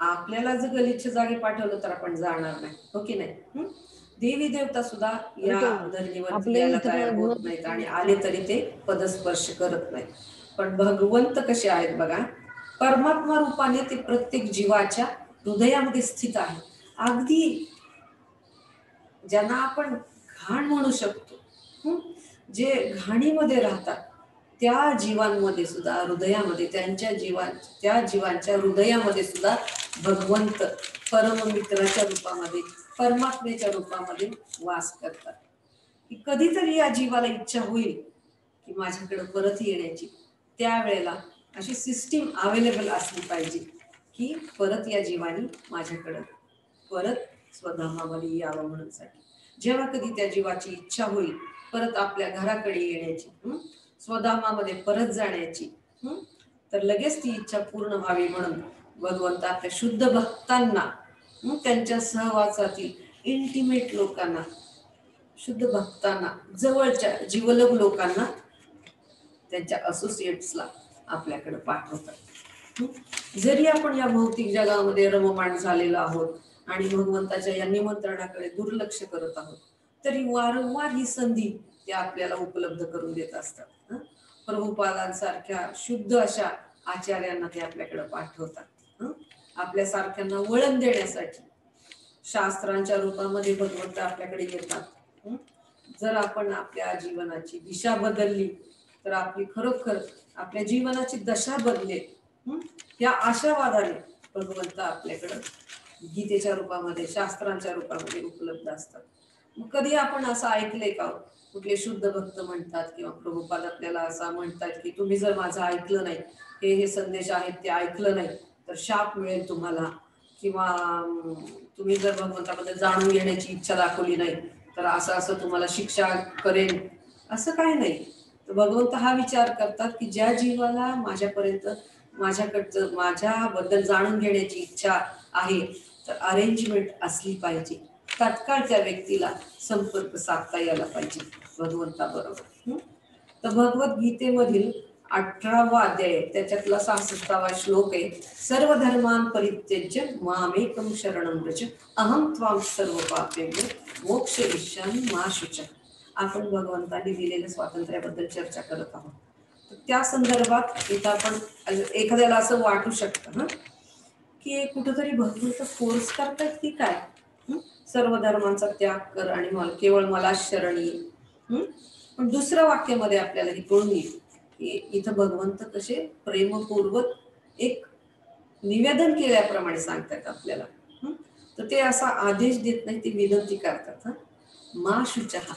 आपल्याला जर गलिच्छ जागी पाठवलं तर आपण जाणार नाही, हो की नाही. देवी देवता सुद्धा या धरणीवर यायला तयार होत नाहीत आणि आले तरी ते पदस्पर्श करत नाहीत. पण भगवंत कसे आहेत बघा, परमात्मा रूपाने ते प्रत्येक जीवाच्या हृदयामध्ये स्थित आहे. अगदी ज्यांना आपण घाण म्हणू शकतो, जे घाणीमध्ये राहतात त्या जीवांमध्ये सुद्धा, हृदयामध्ये त्या जीवांच्या हृदयामध्ये सुद्धा भगवंत परममित्राच्या रूपामध्ये, परमात्मेच्या रूपामध्ये वास करतात. कधीतरी या जीवाला इच्छा होईल की माझ्याकडे परत येण्याची, त्यावेळेला अशी सिस्टीम अवेलेबल असली पाहिजे की परत या जीवानी माझ्याकडे परत स्वधामामध्ये यावं म्हणूनसाठी. जेव्हा कधी त्या जीवाची इच्छा होईल परत आपल्या घराकडे येण्याची, स्वधामामध्ये परत जाण्याची, तर लगेच ती इच्छा पूर्ण व्हावी म्हणून भगवंत आपल्या शुद्ध भक्तांना, त्यांच्या सहवासातील इंटिमेट लोकांना, शुद्ध भक्तांना, जवळच्या जीवलग लोकांना, त्यांच्या असोसिएट्सला आपल्याकडे पाठवतात. जरी आपण या भौतिक जगामध्ये रममाण झालेलो आहोत आणि भगवंताच्या या निमंत्रणाकडे दुर्लक्ष करत आहोत, तरी वारंवार ही संधी ते आपल्याला उपलब्ध करून देत असतात. प्रभुपादांसारख्या शुद्ध अशा आचार्यांना ते आपल्याकडे पाठवतात, आपल्यासारख्यांना वळण देण्यासाठी. शास्त्रांच्या रूपामध्ये भगवंत आपल्याकडे येतात. जर आपण आपल्या जीवनाची दिशा बदलली तर आपली खरोखर आपल्या जीवनाची दशा बदलेल, या आशावादाने भगवंत आपल्याकडं गीतेच्या रूपामध्ये, शास्त्रांच्या रूपामध्ये उपलब्ध असतात. मग कधी आपण असं ऐकलंय का, कुठले शुद्ध भक्त म्हणतात किंवा प्रभुपाद आपल्याला असं म्हणतात की तुम्ही जर माझं ऐकलं नाही, हे संदेश आहेत ते ऐकलं नाही तर शाप मिळेल तुम्हाला, किंवा तुम्ही जर भगवंताबद्दल जाणून घेण्याची इच्छा दाखवली नाही तर असं असं तुम्हाला शिक्षा करेल, असं काही नाही. तर भगवंत हा विचार करतात की ज्या जीवाला माझ्यापर्यंत, माझ्याबद्दल जाणून घेण्याची इच्छा आहे तर अरेंजमेंट असली पाहिजे. तात्काळ त्या व्यक्तीला संपर्क साधता यायला पाहिजे भगवंताबरोबर. तर भगवद्गीतेमधील 18वा अध्याय त्याच्यातला 66वा श्लोक आहे, सर्व धर्मान परित्यज्य मामेकम शरणं व्रज अहम त्वां सर्व पापेभ्यो मोक्षयिष्यामि मा शुचः. आपण भगवंतांनी दिलेल्या स्वातंत्र्याबद्दल चर्चा करत आहोत. तर त्या संदर्भात इथं आपण एखाद्याला असं वाटू शकतं की कुठंतरी भगवंत फोर्स करतात की काय, सर्व धर्मांचा त्याग कर आणि मला केवळ मला शरण ये. पण दुसऱ्या वाक्यामध्ये आपल्याला हे कळून येईल की इथं भगवंत कसे प्रेमपूर्वक एक निवेदन केल्याप्रमाणे सांगतात आपल्याला. तर ते असा आदेश देत नाही, ते विनंती करतात. मा शुचः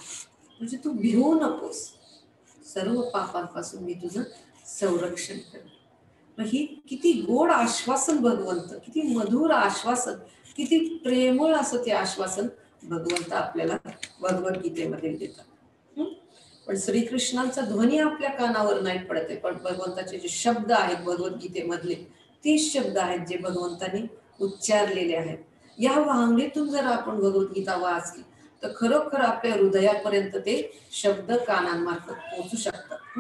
म्हणजे तू भिवू नकोस, सर्व पापांपासून मी तुझं संरक्षण कर. ही किती गोड आश्वासन भगवंत, किती मधुर आश्वासन, किती प्रेमळ असं ते आश्वासन भगवंत आपल्याला भगवद्गीतेमध्ये देतात. पण श्रीकृष्णांचा ध्वनी आपल्या कानावर नाही पडत आहे, पण भगवंताचे जे शब्द आहेत भगवद्गीतेमधले तेच शब्द आहेत जे भगवंतांनी उच्चारलेले आहेत. या वांगेतून जर आपण भगवद्गीता वाचली तर खरोखर आपल्या हृदयापर्यंत ते शब्द कानांमार्फत पोहोचू शकतात.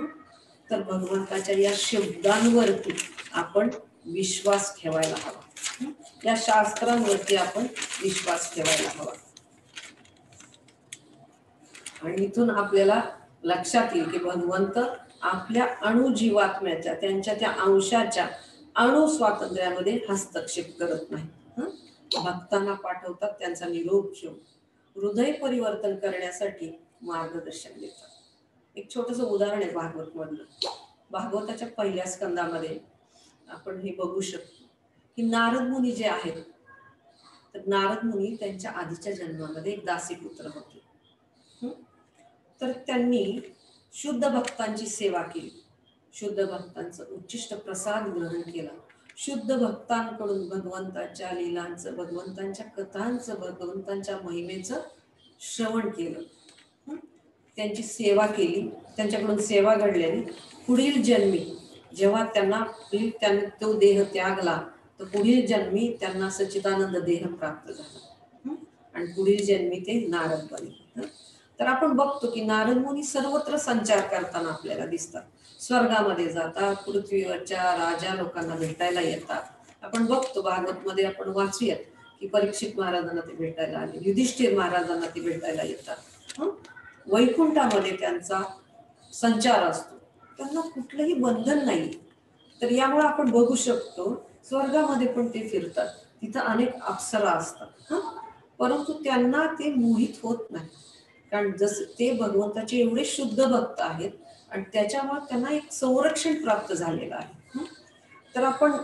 तर भगवंताच्या या शब्दांवरती आपण विश्वास ठेवायला हवा, या शास्त्रांवरती आपण विश्वास ठेवायला हवा. आणि इथून आपल्याला लक्षात येईल की भगवंत आपल्या अणुजीवात्म्याच्या, त्यांच्या त्या अंशाच्या अणु स्वातंत्र्यामध्ये हस्तक्षेप करत नाही. भक्तांना पाठवतात त्यांचा निरोप घेऊन, हृदय परिवर्तन करण्यासाठी मार्गदर्शन देतात. एक छोटस उदाहरण आहे भागवत मधलं. भागवताच्या पहिल्या स्कंदामध्ये आपण हे बघू शकतो की नारद मुनी जे आहेत, तर नारद मुनी त्यांच्या आधीच्या जन्मामध्ये एक दासीपुत्र होते. तर त्यांनी शुद्ध भक्तांची सेवा केली, शुद्ध भक्तांचं उच्चिष्ट प्रसाद ग्रहण केला, शुद्ध भक्तांकडून भगवंताच्या लीलांचं, भगवंतांच्या कथांचं, भगवंतांच्या महिमेचं श्रवण केलं, त्यांची सेवा केली, त्यांच्याकडून सेवा घडल्याने पुढील जन्मी जेव्हा त्यांनी तो देह त्यागला तर पुढील जन्मी त्यांना सच्चिदानंद देह प्राप्त झाला आणि पुढील जन्मी ते नारद बनले. तर आपण बघतो की नारद मुनी सर्वत्र संचार करताना आपल्याला दिसतात. स्वर्गामध्ये जातात, पृथ्वीवरच्या राजा लोकांना भेटायला येतात. आपण बघतो भागवत मध्ये आपण वाचूयात की परीक्षित महाराजांना ते भेटायला आले, युधिष्ठिर महाराजांना ते भेटायला येतात. वैकुंठामध्ये त्यांचा संचार असतो, त्यांना कुठलंही बंधन नाही. तर यामुळे आपण बघू शकतो स्वर्गामध्ये पण ते फिरतात, तिथं अनेक अप्सरा असतात, परंतु त्यांना ते मोहित होत नाही, कारण जसं ते भगवंताचे एवढे शुद्ध भक्त आहेत आणि त्याच्यामुळे त्यांना एक संरक्षण प्राप्त झालेलं आहे. तर आपण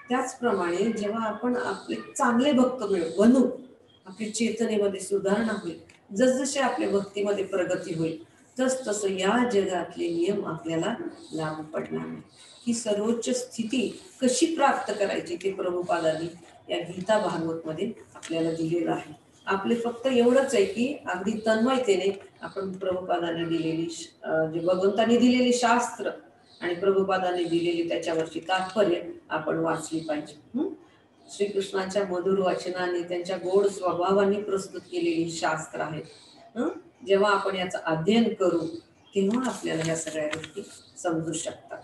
त्याचप्रमाणे जेव्हा आपण आपले चांगले भक्त बनू, आपली चेतनेमध्ये सुधारणा होईल, जसजसे आपल्या भक्तीमध्ये प्रगती होईल, तसतसं या जगातले नियम आपल्याला लागू पडणार नाही. ही सर्वोच्च स्थिती कशी प्राप्त करायची ते प्रभुपादांनी या गीता भागवत मध्ये आपल्याला दिलेलं आहे. आपले फक्त एवढंच आहे की अगदी तन्मयतेने आपण प्रभुपादांनी दिलेली जे भगवंतांनी दिलेली शास्त्र आणि प्रभुपादांनी दिलेली त्याच्यावरची तात्पर्य आपण वाचली पाहिजे. श्रीकृष्णाच्या मधुर वचनाने, त्यांच्या गोड स्वभावाने प्रस्तुत केलेली शास्त्र आहेत. जेव्हा आपण याचं अध्ययन करू तेव्हा आपल्याला या सगळ्या गोष्टी समजू शकतात.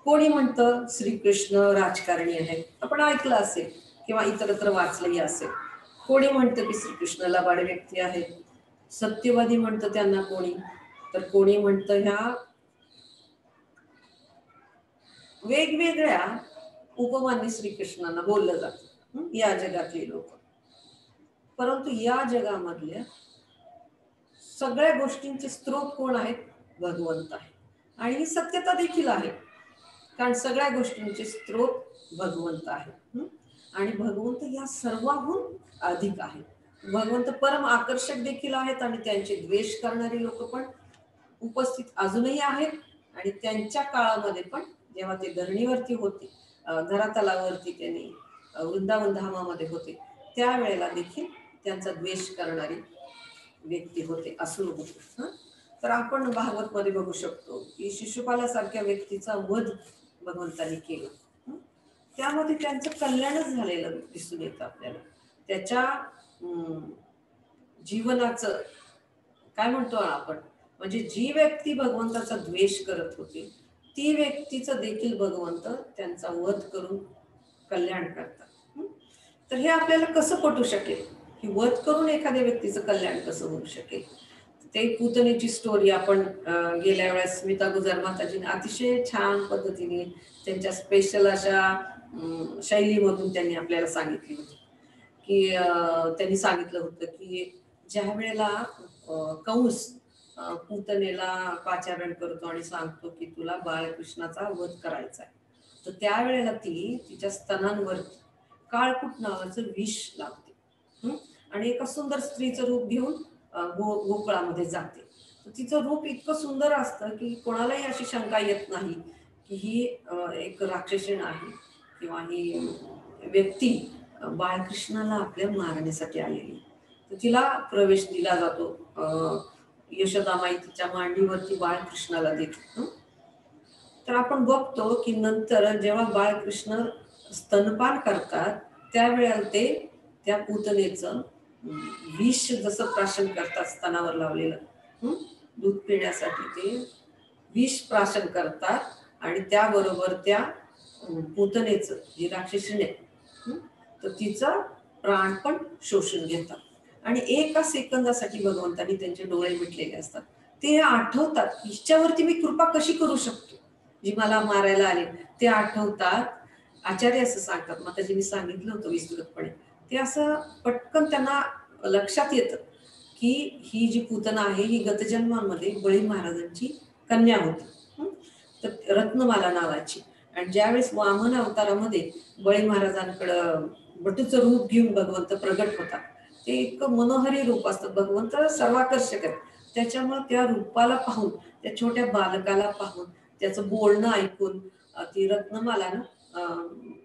कोणी म्हणतं श्रीकृष्ण राजकारणी आहेत, आपण ऐकलं असेल किंवा इतरत्र वाचलंही असेल. कोणी म्हणतं की श्रीकृष्ण लबाड व्यक्ती आहेत, सत्यवादी म्हणतं त्यांना कोणी, तर कोणी म्हणतं ह्या वेगवेगळ्या उपमांनी श्रीकृष्णांना बोललं जातं या जगातली लोक. परंतु या जगामधल्या सगळ्या गोष्टींचे स्रोत कोण आहेत? भगवंत आहे. आणि ही सत्यता देखील आहे, कारण सगळ्या गोष्टींचे स्रोत भगवंत आहे आणि भगवंत या सर्वाहून अधिक आहे. भगवंत परम आकर्षक देखील आहेत आणि त्यांचे द्वेष करणारी लोक पण उपस्थित अजूनही आहेत. आणि त्यांच्या काळामध्ये पण जेव्हा ते धरणीवरती होते, धरातलावरती त्यांनी वृंदावन धामामध्ये होते, त्यावेळेला देखील त्यांचा द्वेष करणारी व्यक्ती होते, असुर होते. तर आपण भागवत मध्ये बघू शकतो की शिशुपालासारख्या व्यक्तीचा वध भगवंतांनी केला, त्यामध्ये त्यांचं कल्याणच झालेलं दिसून येतं आपल्याला. त्याच्या जीवनाचं काय म्हणतो आपण, म्हणजे जी व्यक्ती भगवंताचा द्वेष करत होती ती व्यक्तीचं देखील भगवंत त्यांचा वध करून कल्याण करतात. तर हे आपल्याला कसं पटू शकेल की वध करून एखाद्या व्यक्तीचं कल्याण कसं होऊ शकेल. ते पूतनेची स्टोरी आपण गेल्या वेळेस स्मिता गुजर माताजीने अतिशय छान पद्धतीने त्यांच्या स्पेशल अशा शैलीमधून त्यांनी आपल्याला सांगितली होती की त्यांनी सांगितलं होतं की ज्या वेळेला कंस पूतनेला पाचारण करतो आणि सांगतो की तुला बाळकृष्णाचा वध करायचा आहे, तर त्यावेळेला ती तिच्या स्तनांवर काळकूट नावाचं विष लावते आणि एका सुंदर स्त्रीचं रूप घेऊन गोकुळामध्ये जाते. तर तिचं रूप इतकं सुंदर असतं की कोणालाही अशी शंका येत नाही की ही एक राक्षसीण आहे किंवा ही व्यक्ती बाळकृष्णाला आपल्या मारण्यासाठी आलेली. तर तिला प्रवेश दिला जातो. यशोदामाई तिच्या मांडीवरती बाळकृष्णाला देते. तर आपण बघतो की नंतर जेव्हा बाळकृष्ण स्तनपान करतात त्यावेळेला ते त्या पूतनेचं विष जसं प्राशन करतात स्तनावर लावलेलं दूध पिण्यासाठी ते विष प्राशन करतात आणि त्याबरोबर त्या पूतनेचं जी राक्षसीण आहे तर तिचं प्राण पण शोषून घेतात. आणि एका सेकंदासाठी भगवंतांनी त्यांचे डोळे मिटलेले असतात. ते आठवतात हिच्यावरती मी कृपा कशी करू शकतो, जी मला मारायला आले ते आठवतात. आचार्य असं सांगतात, माताजींनी सांगितलं होतं विस्तृतपणे, ते असं पटकन त्यांना लक्षात येतं की ही जी पूतना आहे ही गतजन्मामध्ये बळी महाराजांची कन्या होती, तर रत्नमाला नावाची. आणि ज्यावेळेस वामन अवतारामध्ये बळी महाराजांकडं बटूचं रूप घेऊन भगवंत प्रगट होतात, ते इतकं मनोहरी रूप असतं, भगवंत सर्वाकर्षक आहे. त्याच्यामुळे त्या रूपाला पाहून, त्या छोट्या बालकाला पाहून, त्याचं बोलणं ऐकून ती रत्नमाला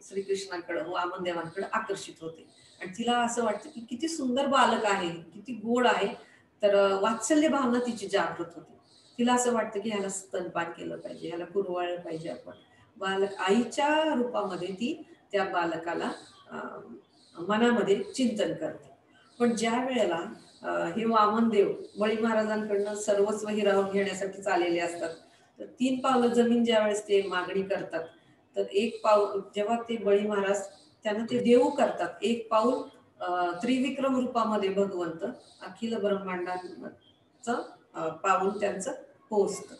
श्रीकृष्णाकडे वामन देवांकडे आकर्षित होते. आणि तिला असं वाटतं की किती सुंदर बालक आहे, किती गोड आहे. तर वात्सल्य भावना तिची जागृत होती. तिला असं वाटतं की ह्याला स्तनपान केलं पाहिजे, ह्याला कुरवाळलं पाहिजे आपण. बालक आईच्या रूपामध्ये ती त्या बालकाला मनामध्ये चिंतन करते. पण ज्या वेळेला हे वामनदेव बळी महाराजांकडनं सर्वस्व हिरावून घेण्यासाठी चाललेले असतात, तर 3 पावलं जमीन ज्या वेळेस ते मागणी करतात, तर एक पाऊल जेव्हा ते बळी महाराज त्यांना ते देऊ करतात, एक पाऊल त्रिविक्रम रूपामध्ये भगवंत अखिल ब्रह्मांडाचं पाऊल त्यांचं पोहोचतं.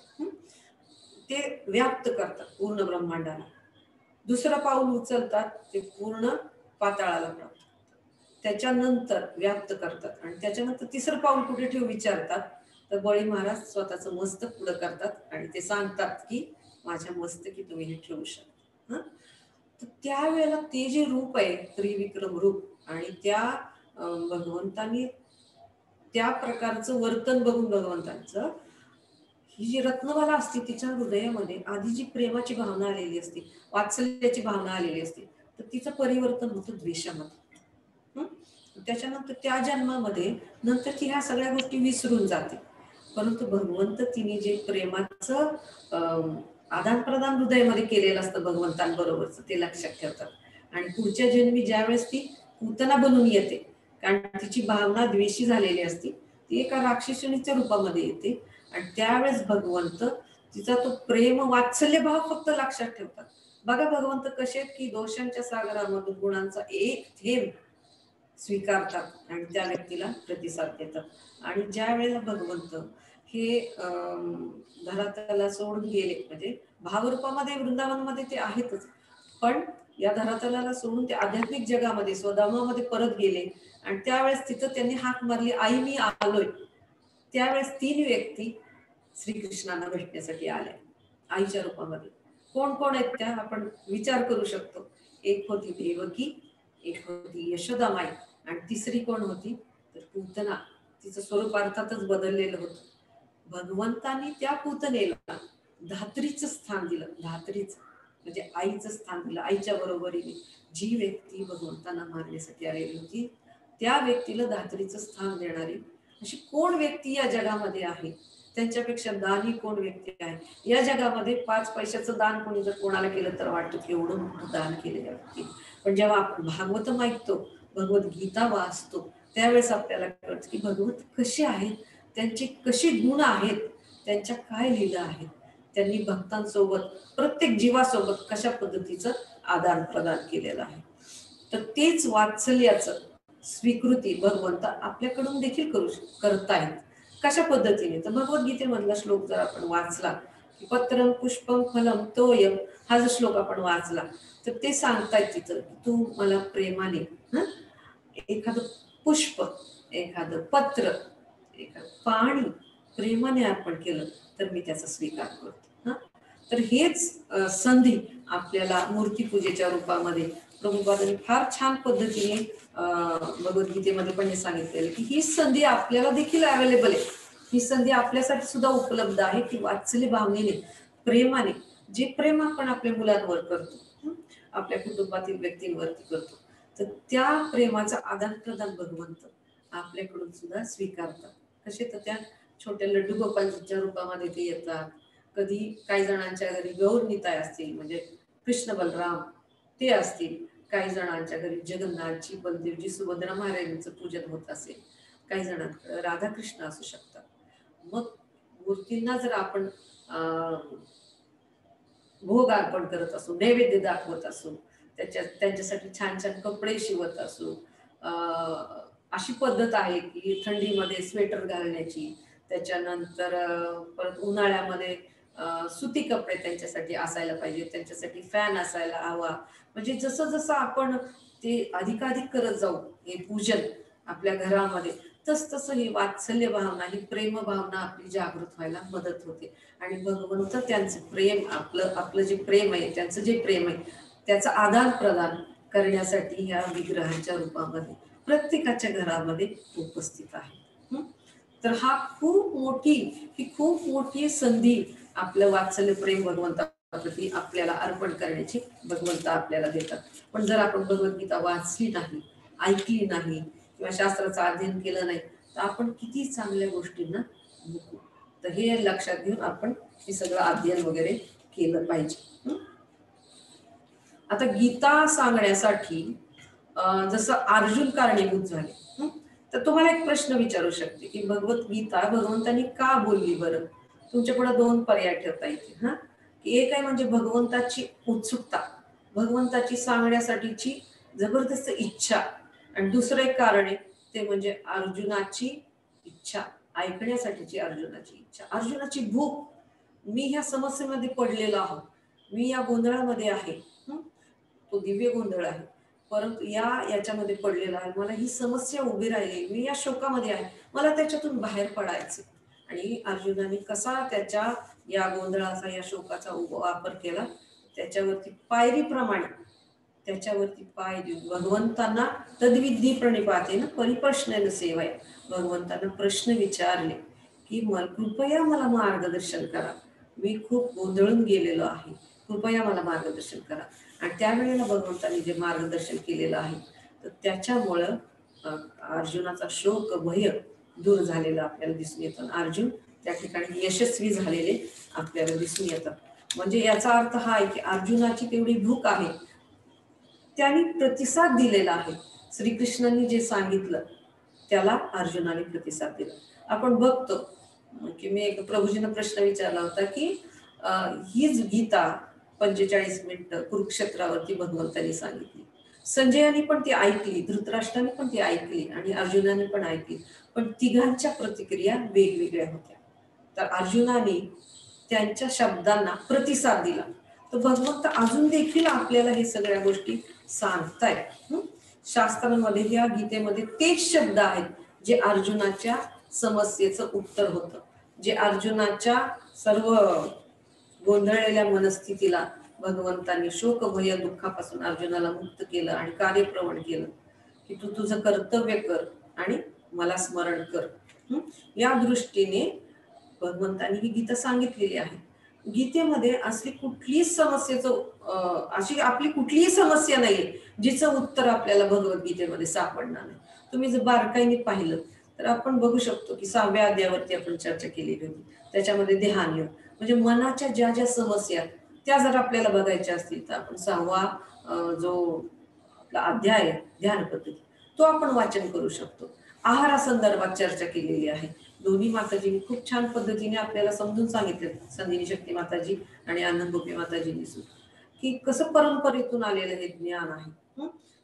ते व्याप्त करतात पूर्ण ब्रह्मांडाला. दुसरं पाऊल उचलतात ते पूर्ण पाताळाला प्राप्त, त्याच्यानंतर व्याप्त करतात. आणि त्याच्यानंतर तिसरं पाऊल कुठे ठेवू विचारतात, तर बळी महाराज स्वतःचं मस्तक पुढं करतात आणि ते सांगतात की माझ्या मस्तकी तुम्ही हे ठेवू शकता. तर त्यावेळेला ते जे रूप आहे त्रिविक्रम रूप, आणि त्या भगवंतांनी त्या प्रकारचं वर्तन बघून भगवंतांचं, ही जी रत्नमाला असते तिच्या हृदयामध्ये आधी जी प्रेमाची भावना आलेली असते, वात्सल्याची भावना आलेली असते, तर तिचं परिवर्तन होतं द्वेषामध्ये. त्याच्यानंतर त्या जन्मामध्ये नंतर ती ह्या सगळ्या गोष्टी विसरून जाते. परंतु भगवंत तिने जे प्रेमाचं आदान प्रदान हृदयामध्ये केलेलं असतं भगवंतांबरोबरच, ते लक्षात ठेवतात. आणि पुढच्या जन्मी ज्यावेळेस ती पूतना बनून येते, कारण तिची भावना द्वेषी झालेली असती, ती एका राक्षसीणीच्या रूपामध्ये येते. आणि त्यावेळेस भगवंत तिचा तो प्रेम वात्सल्य भाव फक्त लक्षात ठेवतात. बघा भगवंत कसे आहेत की दोषांच्या सागरामधून गुणांचा एक थेंब स्वीकारतात आणि त्या व्यक्तीला प्रतिसाद देतात. आणि ज्या वेळेला भगवंत हे धरातला सोडून गेले, म्हणजे भावरूपामध्ये वृंदावनमध्ये ते आहेतच, पण या धरातलाला सोडून ते आध्यात्मिक जगामध्ये स्वधामामध्ये परत गेले. आणि त्यावेळेस तिथं त्यांनी हाक मारली, आई मी आलोय. त्यावेळेस 3 व्यक्ती श्रीकृष्णांना भेटण्यासाठी आल्या आईच्या रूपामध्ये. कोण कोण आहेत त्या आपण विचार करू शकतो. एक होती देवकी, एक होती यशोदामाई, आणि तिसरी कोण होती तर पूतना. तिचं स्वरूप अर्थातच बदललेलं होतं. भगवंतांनी त्या पूतनेला धात्रीचं स्थान दिलं. धात्रीचं म्हणजे आईचं स्थान दिलं. आईच्या बरोबरीने जी व्यक्ती भगवंतांना मारण्यासाठी आलेली होती त्या व्यक्तीला धात्रीचं स्थान देणारी अशी कोण व्यक्ती या जगामध्ये आहे, त्यांच्यापेक्षा दानी कोण व्यक्ती आहे या जगामध्ये. 5 पैशाचं दान कोणी जर कोणाला केलं तर वाटतं की एवढं मोठं दान केलेलं व्यक्ती. पण जेव्हा आपण भागवतम ऐकतो, भगवद्गीता वाचतो, त्यावेळेस आपल्याला कळतं की भगवंत कसे आहेत, त्यांचे कसे गुण आहेत, त्यांच्या काय लीला आहेत, त्यांनी भक्तांसोबत प्रत्येक जीवासोबत कशा पद्धतीचं आदान प्रदान केलेलं आहे. तर तेच वात्सल्याचं स्वीकृती भगवंत आपल्याकडून देखील करतायत. कशा पद्धतीने? तर भगवद्गीतेमधला श्लोक जर आपण वाचला की पत्रम पुष्पम फलम तोयम, हा जो श्लोक आपण वाचला तर ते सांगतायत तिथं की तू मला प्रेमाने एखादं पुष्प, एखादं पत्र, एखादं पाणी प्रेमाने अर्पण केलं तर मी त्याचा स्वीकार करतो. तर हेच संधी आपल्याला मूर्तीपूजेच्या रूपामध्ये प्रभुपादांनी फार छान पद्धतीने भगवद्गीतेमध्ये पण हे सांगितलेलं की ही संधी आपल्याला देखील अवेलेबल आहे. ही संधी आपल्यासाठी सुद्धा उपलब्ध आहे की वात्सल्य भावनेने, प्रेमाने, जे प्रेम आपण आपल्या मुलांवर करतो, आपल्या कुटुंबातील व्यक्तींवरती करतो, तर त्या प्रेमाचा आदान प्रदान भगवंत आपल्याकडून सुद्धा स्वीकारतात. कसे? तर त्या छोट्या लड्डू गोपालच्या रूपामध्ये ते येतात. कधी काही जणांच्या घरी गौरनिताई असतील, म्हणजे कृष्ण बलराम ते असतील, काही जणांच्या घरी जगन्नाथजी, बलदेवजी, सुभद्रा महाराजांचं पूजन होत असेल, काही जणांकडे राधाकृष्ण असू शकतात. मग मूर्तींना जर आपण भोग अर्पण करत असू, नैवेद्य दाखवत असू, त्यांच्यासाठी छान छान कपडे शिवत असू, अशी पद्धत आहे की थंडीमध्ये स्वेटर घालण्याची, त्याच्यानंतर परत उन्हाळ्यामध्ये सुती कपडे त्यांच्यासाठी असायला पाहिजे, त्यांच्यासाठी फॅन असायला हवा. म्हणजे जसं जसं आपण ते अधिकाधिक करत जाऊ हे पूजन आपल्या घरामध्ये, तसं ही वात्सल्य भावना, ही प्रेम भावना आपली जागृत व्हायला मदत होते. आणि भगवंत त्यांचं प्रेम, आपलं जे प्रेम आहे, त्यांचं जे प्रेम आहे, त्याचं आदान प्रदान करण्यासाठी ह्या विग्रहांच्या रूपामध्ये प्रत्येकाच्या घरामध्ये उपस्थित आहे. तर ही खूप मोठी संधी आपलं वात्सल्य प्रेम भगवंताप्रती आपल्याला अर्पण करण्याची भगवंत आपल्याला देतात. पण जर आपण भगवद्गीता वाचली नाही, ऐकली नाही किंवा शास्त्राचं अध्ययन केलं नाही तर आपण किती चांगल्या गोष्टींना मुकू. तर हे लक्षात घेऊन आपण हे सगळं अध्ययन वगैरे केलं पाहिजे. आता गीता सांगण्यासाठी जसं अर्जुन कारणीभूत झाले, तर तुम्हाला एक प्रश्न विचारू शकते की भगवद्गीता भगवंतांनी का बोलली बरं? तुमच्या पुढे दोन पर्याय ठेवता येतील. की एक आहे म्हणजे भगवंताची उत्सुकता, भगवंताची सांगण्यासाठीची जबरदस्त इच्छा, आणि दुसरं एक कारण आहे ते म्हणजे अर्जुनाची इच्छा, ऐकण्यासाठीची अर्जुनाची इच्छा, अर्जुनाची भूक. मी ह्या समस्येमध्ये पडलेलो आहो, मी या गोंधळामध्ये आहे, तो दिव्य गोंधळ आहे, परंतु याच्यामध्ये पडलेला आहे, मला ही समस्या उभी राहिली, मी या शोकामध्ये आहे, मला त्याच्यातून बाहेर पडायचं. आणि अर्जुनाने कसा त्याच्या या गोंधळाचा, या शोकाचा वापर केला, त्याच्यावरती पायरीप्रमाणे त्याच्यावरती पाय देऊन भगवंतांना तद्विधी प्रणिपातेन परिप्रश्नेन सेवया, भगवंतांना प्रश्न विचारले की कृपया मला मार्गदर्शन करा, मी खूप गोंधळून गेलेलो आहे, कृपया मला मार्गदर्शन करा. आणि त्यावेळेला भगवंतांनी जे मार्गदर्शन केलेलं आहे तर त्याच्यामुळं अर्जुनाचा शोक भय दूर झालेला आपल्याला दिसून येतं. अर्जुन त्या ठिकाणी यशस्वी झालेले आपल्याला दिसून येतात. म्हणजे याचा अर्थ हा आहे की अर्जुनाची तेवढी भूक आहे, त्यांनी प्रतिसाद दिलेला आहे. श्रीकृष्णांनी जे सांगितलं त्याला अर्जुनाने प्रतिसाद दिला. आपण बघतो की मी एक प्रभूजींना प्रश्न विचारला होता की हीच गीता 45 मिनिटं कुरुक्षेत्रावरती भगवंतांनी सांगितली, संजयाने पण ती ऐकली, धृतराष्ट्राने पण ती ऐकली आणि अर्जुनाने पण ऐकली, पण तिघांच्या प्रतिक्रिया वेगवेगळ्या होत्या. तर अर्जुनाने त्यांच्या शब्दांना प्रतिसाद दिला, तर भगवंत अजून देखील आपल्याला हे सगळ्या गोष्टी सांगतायत. शास्त्रांमध्ये, या गीतेमध्ये तेच शब्द आहेत जे अर्जुनाच्या समस्येचं उत्तर होतं, जे अर्जुनाच्या सर्व गोंधळलेल्या मनस्थितीला भगवंतांनी शोक भय दुःखापासून अर्जुनाला मुक्त केलं आणि कार्यप्रवण केलं की तू तुझं कर्तव्य कर आणि मला स्मरण कर. या दृष्टीने भगवंतांनी ही गीता सांगितलेली आहे. गीतेमध्ये अशी आपली कुठलीही समस्या नाहीये जिचं उत्तर आपल्याला भगवद्गीतेमध्ये सापडणार नाही. तुम्ही जर बारकाईने पाहिलं तर आपण बघू शकतो की 6व्या अध्यायावरती आपण चर्चा केलेली होती, त्याच्यामध्ये ध्यान योग, म्हणजे मनाच्या ज्या ज्या समस्या त्या जर आपल्याला बघायच्या असतील तर आपण 6वा जो आपला अध्याय ध्यान पद्धती तो आपण वाचन करू शकतो. आहारासंदर्भात चर्चा केलेली आहे. दोन्ही माताजींनी खूप छान पद्धतीने आपल्याला समजून सांगितले, संदिनी शक्ती माताजी आणि आनंदगोपी माताजींनी सुद्धा, की कसं परंपरेतून आलेलं हे ज्ञान आहे.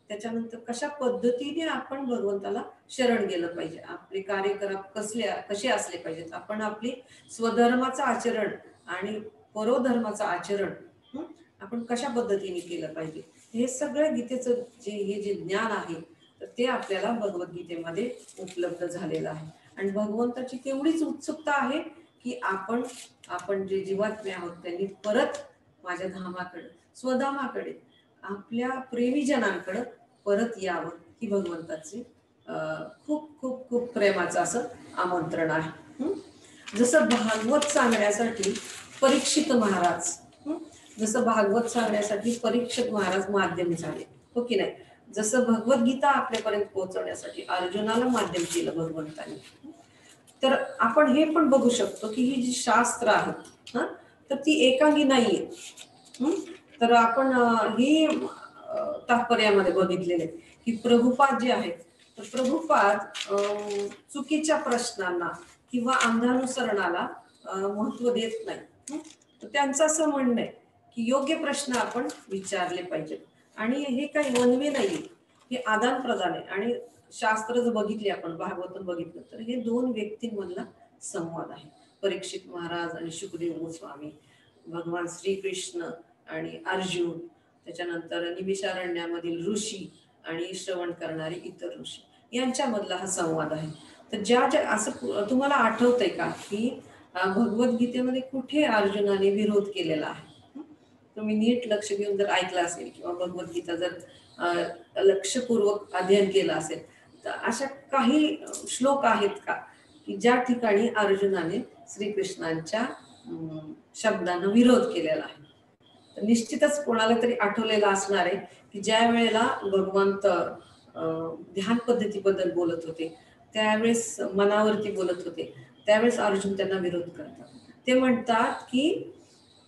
त्याच्यानंतर कशा पद्धतीने आपण भगवंताला शरण गेलं पाहिजे, आपले कार्यकलाप कसे असले पाहिजेत, आपण आपली स्वधर्माचं आचरण आणि परोधर्माचं आचरण आपण कशा पद्धतीने केलं पाहिजे, हे सगळं गीतेचं हे जे ज्ञान आहे तर ते आपल्याला भगवद्गीतेमध्ये उपलब्ध झालेलं आहे. आणि भगवंताची तेवढीच उत्सुकता आहे की आपण जे जीवात्मे आहोत त्यांनी परत माझ्या धामाकडे, स्वधामाकडे, आपल्या प्रेमीजनांकडे परत यावं, ही भगवंताची खूप खूप खूप प्रेमाचं असं आमंत्रण आहे. जसं भागवत सांगण्यासाठी परीक्षित महाराज जसं भागवत सांगण्यासाठी परीक्षित महाराज माध्यम झाले, हो की नाही. जसं भगवद्गीता आपल्यापर्यंत पोहोचवण्यासाठी अर्जुनाला माध्यम केलं भगवंतांनी, तर आपण हे पण बघू शकतो की ही जी शास्त्र आहेत तर ती एकांगी नाहीये. तर आपण ही तात्पर्यामध्ये बघितलेले की प्रभुपाद जे आहेत तर प्रभुपाद चुकीच्या प्रश्नांना किंवा अंधानुसरणाला महत्व देत नाही. तर त्यांचं असं म्हणणं आहे की योग्य प्रश्न आपण विचारले पाहिजेत आणि हे काही वनवे नाहीये, हे आदान प्रदान आहे. आणि शास्त्र जर बघितले आपण भागवतून बघितलं तर हे दोन व्यक्तींमधला संवाद आहे, परीक्षित महाराज आणि शुकदेव गोस्वामी, भगवान श्रीकृष्ण आणि अर्जुन, त्याच्यानंतर निमिषारण्यामधील ऋषी आणि श्रवण करणारे इतर ऋषी यांच्यामधला हा संवाद आहे. तर ज्या असं तुम्हाला आठवतंय का की भगवद्गीतेमध्ये कुठे अर्जुनाने विरोध केलेला आहे? तुम्ही नीट लक्ष देऊन जर ऐकलं असेल किंवा भगवद्गीता जर लक्षपूर्वक अध्ययन केलं असेल तर अशा काही श्लोक आहेत का की ज्या ठिकाणी अर्जुनाने श्रीकृष्णांच्या शब्दांना विरोध केलेला आहे? तर निश्चितच कोणाला तरी आठवलेलं असणार आहे की ज्या वेळेला भगवंत ध्यान पद्धतीबद्दल बोलत होते, त्यावेळेस मनावरती बोलत होते, त्यावेळेस अर्जुन त्यांना विरोध करतात. ते म्हणतात की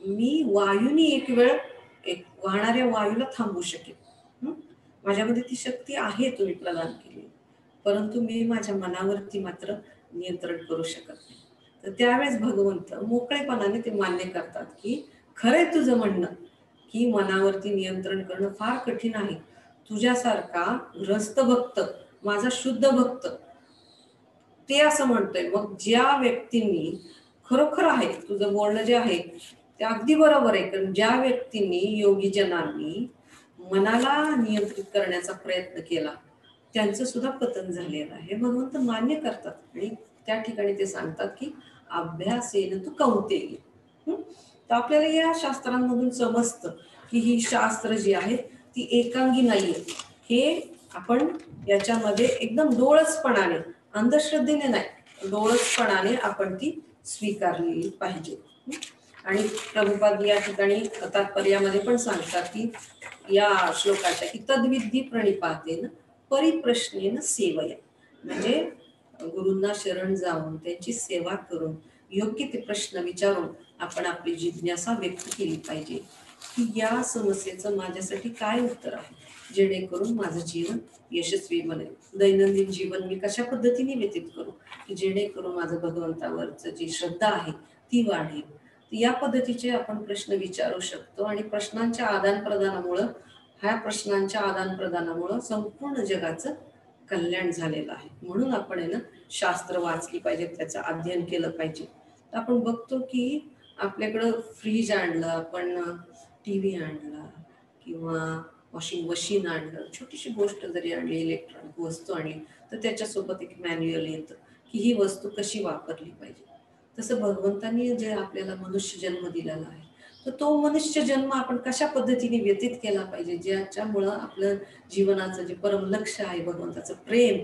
मी वायूनी एक वाहणाऱ्या वायूला थांबवू शकेन, माझ्यामध्ये ती शक्ती आहे तुम्ही प्रदान केली, परंतु मी माझ्या मनावरती मात्र नियंत्रण करू शकत नाही. तर त्यावेळेस भगवंत मोकळेपणाने ते मान्य करतात की खरंय तुझं म्हणणं की मनावरती नियंत्रण करणं फार कठीण आहे. तुझ्यासारखा ग्रस्त भक्त, माझा शुद्ध भक्त ते असं म्हणतोय. मग ज्या व्यक्तींनी खरोखर आहे, तुझं बोलणं जे आहे ते अगदी बरोबर आहे, कारण ज्या व्यक्तींनी योगीजनांनी मनाला नियंत्रित करण्याचा प्रयत्न केला त्यांचं सुद्धा पतन झालेलं आहे, भगवंत मान्य करतात. आणि त्या ठिकाणी ते सांगतात की अभ्यासेन तू कौंतेय. तर आपल्याला या शास्त्रांमधून समजतं की ही शास्त्र जी आहेत ती एकांगी नाहीये. हे आपण याच्यामध्ये एकदम डोळसपणाने, अंधश्रद्धेने नाही, डोळसपणाने आपण ती स्वीकारली पाहिजे. आणि प्रभुपाद या ठिकाणी तात्पर्यामध्ये पण सांगतात की या श्लोकाच्या की तद्विधी प्रणिपातेन परिप्रश्नेन सेवया, म्हणजे गुरूंना शरण जाऊन त्यांची सेवा करून योग्य ते प्रश्न विचारून आपण आपली जिज्ञासा व्यक्त केली पाहिजे की या समस्येचं माझ्यासाठी काय उत्तर आहे, जेणेकरून माझं जीवन यशस्वी बनेल. दैनंदिन जीवन मी कशा पद्धतीने व्यतीत करू की जेणेकरून माझं भगवंतावरचं जी श्रद्धा आहे ती वाढेल. या पद्धतीचे आपण प्रश्न विचारू शकतो आणि प्रश्नांच्या आदान प्रदानामुळं संपूर्ण जगाचं कल्याण झालेलं आहे. म्हणून आपण आहे ना शास्त्र वाचली पाहिजे, त्याचं अध्ययन केलं पाहिजे. आपण बघतो की आपल्याकडं फ्रीज आणलं, आपण टीव्ही आणला किंवा वॉशिंग मशीन आणलं, छोटीशी गोष्ट जरी आणली, इलेक्ट्रॉनिक वस्तू आणली तर त्याच्यासोबत एक मॅन्युअल येतं की ही वस्तू कशी वापरली पाहिजे. तसं भगवंतांनी जे आपल्याला मनुष्य जन्म दिलेला आहे तर तो मनुष्य जन्म आपण कशा पद्धतीने व्यतीत केला पाहिजे, ज्याच्यामुळं आपलं जीवनाचं जे परम लक्ष्य आहे भगवंताचं प्रेम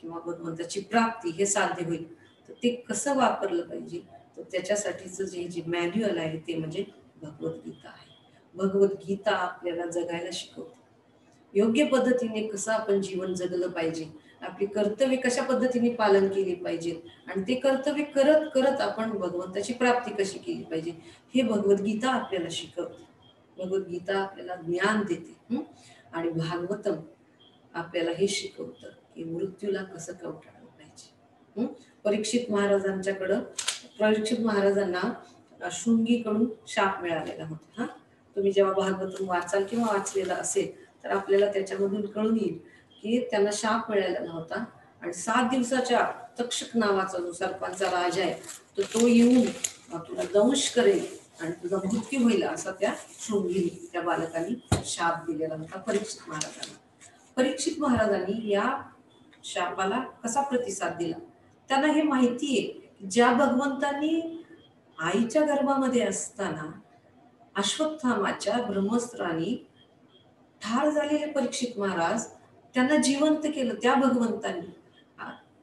किंवा भगवंताची प्राप्ती हे साध्य होईल, तर ते कसं वापरलं पाहिजे. तर त्याच्यासाठीचं जे मॅन्युअल आहे ते म्हणजे भगवद्गीता आहे. भगवद्गीता आपल्याला जगायला शिकवते, योग्य पद्धतीने कसं आपण जीवन जगलं पाहिजे, आपली कर्तव्य कशा पद्धतीने पालन केली पाहिजे आणि ते कर्तव्य करत करत आपण भगवंताची प्राप्ती कशी केली पाहिजे हे भगवद्गीता आपल्याला शिकवते. भगवद्गीता आपल्याला ज्ञान देते आणि भागवतम आपल्याला हे शिकवतं की मृत्यूला कसं कवटाळलं परीक्षित महाराजांना शृंगीकडून शाप मिळालेला होता. तुम्ही जेव्हा भागवतम वाचाल किंवा वाचलेला असेल तर आपल्याला त्याच्यामधून कळून येईल की त्यांना शाप मिळालेला होता आणि 7 दिवसाच्या तक्षक नावाचा जो सर्पांचा राजा आहे तर तो येऊन तुला दंश करेल आणि तुझा मृत्यू होईल असा त्या शृंगीने त्या बालकांनी शाप दिलेला होता परीक्षित महाराजांना. परीक्षित महाराजांनी या शापाला कसा प्रतिसाद दिला? त्यांना हे माहिती आहे ज्या भगवंतांनी आईच्या गर्भामध्ये असताना अश्वत्थामाच्या ब्रह्मस्त्राने ठार झालेले परीक्षित महाराज त्यांना जिवंत केलं. त्या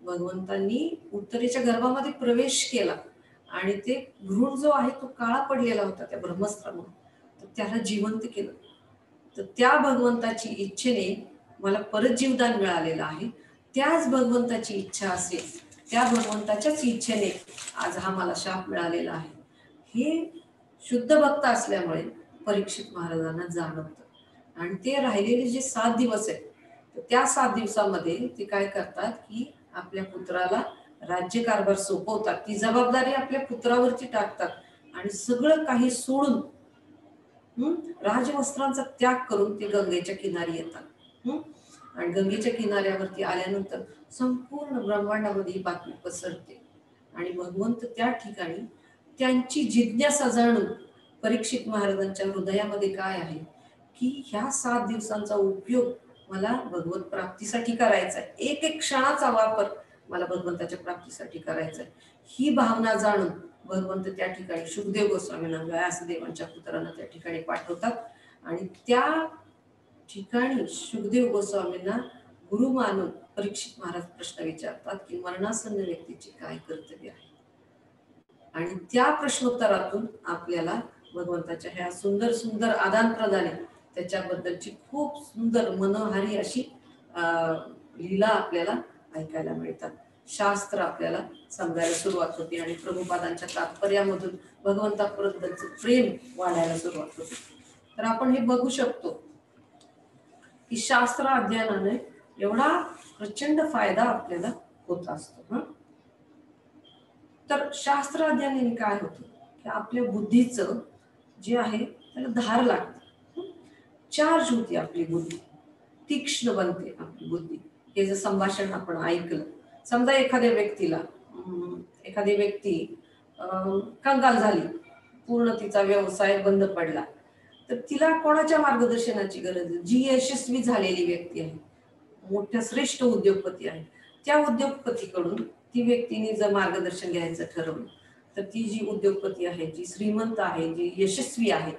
भगवंतांनी उत्तरेच्या गर्भामध्ये प्रवेश केला आणि ते भ्रूण जो आहे तो काळा पडलेला होता त्या ब्रह्मस्त्रामुळे, तर त्याला जिवंत केलं. तर त्या भगवंताची इच्छेने मला परत जीवदान मिळालेलं आहे. त्याच भगवंताची इच्छा असेल, त्या भगवंताच्याच इच्छेने आज हा मला शाप मिळालेला आहे. हे शुद्ध भक्त असल्यामुळे परीक्षित महाराजांना जाणवतं आणि ते राहिलेले जे 7 दिवस आहेत त्या 7 दिवसामध्ये ते काय करतात की आपल्या पुत्राला राज्यकारभार सोपवतात. ती जबाबदारी आपल्या पुत्रावरती टाकतात आणि सगळं काही सोडून राजवस्त्रांचा त्याग करून ते गंगेच्या किनारी येतात. आणि गंगेच्या किनाऱ्यावरती आल्यानंतर संपूर्ण ब्रह्मांडामध्ये ही बातमी पसरते आणि भगवंत त्या ठिकाणी त्यांची जिज्ञासा जाणून परीक्षित महाराजांच्या हृदयामध्ये काय आहे की ह्या 7 दिवसांचा उपयोग मला भगवत प्राप्तीसाठी करायचा आहे, एक एक क्षणाचा वापर मला भगवंताच्या प्राप्तीसाठी करायचा आहे, ही भावना जाणून भगवंत त्या ठिकाणी शुकदेव गोस्वामींना व्यासदेवांच्या पुत्रांना त्या ठिकाणी पाठवतात आणि त्या ठिकाणी शुकदेव गोस्वामींना गुरु मानून परीक्षित महाराज प्रश्न विचारतात की मरणासन्न व्यक्तीचे काय कर्तव्य आहे आणि त्या प्रश्नोत्तरातून आपल्याला भगवंताच्या ह्या सुंदर सुंदर आदान प्रदाने त्याच्याबद्दलची खूप सुंदर मनोहारी अशी लीला आपल्याला ऐकायला मिळतात. शास्त्र आपल्याला समजायला सुरुवात होते आणि प्रभुपादांच्या तात्पर्यामधून भगवंताबद्दलचं प्रेम वाढायला सुरुवात होते. तर आपण हे बघू शकतो की शास्त्र अध्ययनाने एवढा प्रचंड फायदा आपल्याला होत असतो. तर शास्त्र अध्ययनाने काय होतं की आपल्या बुद्धीचं जे आहे त्याला धार लागते, चार्ज होती आपली बुद्धी, तीक्ष्ण बनते आपली बुद्धी. हे जर संभाषण आपण ऐकलं, समजा एखादी व्यक्ती कंगाल झाली, पूर्ण तिचा व्यवसाय बंद पडला, तर तिला कोणाच्या मार्गदर्शनाची गरज आहे? जी यशस्वी झालेली व्यक्ती आहे, मोठ्या श्रेष्ठ उद्योगपती आहे, त्या उद्योगपतीकडून ती व्यक्तीने जर मार्गदर्शन घ्यायचं ठरवलं तर ती जी उद्योगपती आहे, जी श्रीमंत आहे, जी यशस्वी आहे,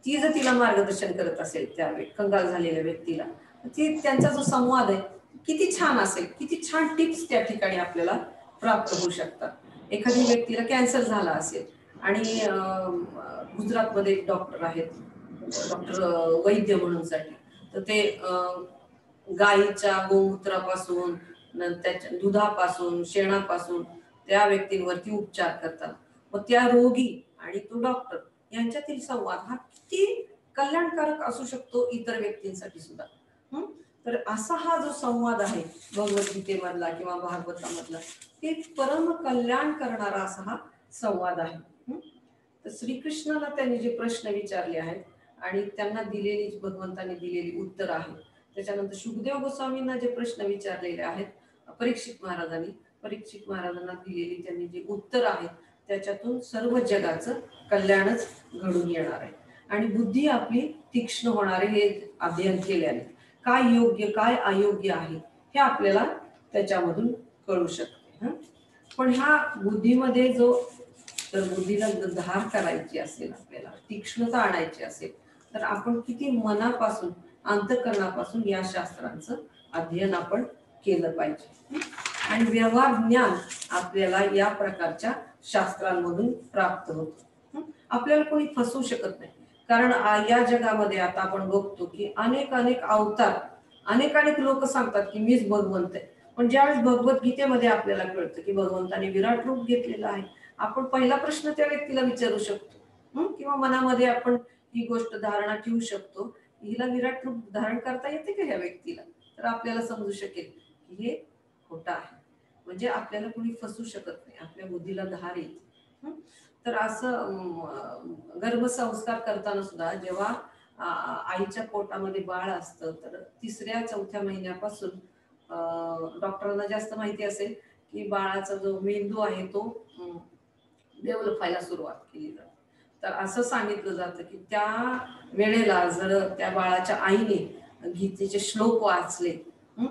ती जर तिला मार्गदर्शन करत असेल त्या कंगाल झालेल्या व्यक्तीला, ती त्यांचा जो संवाद आहे किती छान असेल, किती छान टिप्स त्या ठिकाणी आपल्याला प्राप्त होऊ शकतात. एखादी व्यक्तीला कॅन्सर झाला असेल आणि गुजरातमध्ये एक डॉक्टर आहेत, डॉक्टर वैद्य म्हणून साठी, तर ते गायीच्या गोमूत्रापासून, त्याच्या दुधापासून, शेणापासून त्या व्यक्तींवरती उपचार करतात. मग त्या रोगी आणि तो डॉक्टर यांच्यातील संवाद हा किती कल्याणकारक असू शकतो इतर व्यक्तींसाठी सुद्धा. तर असा हा जो संवाद आहे भगवद्गीतेमधला किंवा भागवतामधला, ते परम कल्याण करणारा असा हा संवाद आहे. तर श्रीकृष्णाला त्यांनी जे प्रश्न विचारले आहेत आणि त्यांना दिलेली भगवंतांनी दिलेली उत्तर आहे, त्याच्यानंतर शुकदेव गोस्वामींना जे प्रश्न विचारलेले आहेत परीक्षित महाराजांना दिलेली त्यांनी जे उत्तर आहेत त्याच्यातून सर्व जगाचं कल्याणच घडून येणार आहे आणि बुद्धी आपली तीक्ष्ण होणारे हे अध्ययन केल्याने काय योग्य काय अयोग्य आहे हे आपल्याला त्याच्यामधून कळू शकते. पण ह्या बुद्धीमध्ये तर बुद्धीला धार करायची असेल, आपल्याला तीक्ष्णता आणायची असेल, तर आपण किती मनापासून, अंतःकरणापासून या शास्त्रांचं अध्ययन आपण केलं पाहिजे आणि व्यवहार ज्ञान आपल्याला या प्रकारच्या शास्त्रांमधून प्राप्त होतं. आपल्याला कोणी फसवू शकत नाही, कारण या जगामध्ये आता आपण बघतो की अनेक अवतार, अनेक लोक सांगतात की मीच भगवंत आहे, पण ज्यावेळेस भगवद्गीतेमध्ये आपल्याला कळतं की भगवंताने विराट रूप घेतलेलं आहे, आपण पहिला प्रश्न त्या व्यक्तीला विचारू शकतो किंवा मनामध्ये आपण ही गोष्ट धारणा ठेवू शकतो, हिला विराट रूप धारण करता येते का ह्या व्यक्तीला, तर आपल्याला समजू शकेल की हे खोटं आहे. म्हणजे आपल्याला कोणी फसू शकत नाही, आपल्या बुद्धीला धार येते. तर असं गर्भसंस्कार करताना सुद्धा जेव्हा आईच्या पोटामध्ये बाळ असतं तर 3-4 महिन्यापासून डॉक्टरांना जास्त माहिती असेल की बाळाचा जो मेंदू आहे तो डेव्हलप व्हायला सुरुवात केली जाते. तर असं सांगितलं जातं की त्या वेळेला जर त्या बाळाच्या आईने गीतेचे श्लोक वाचले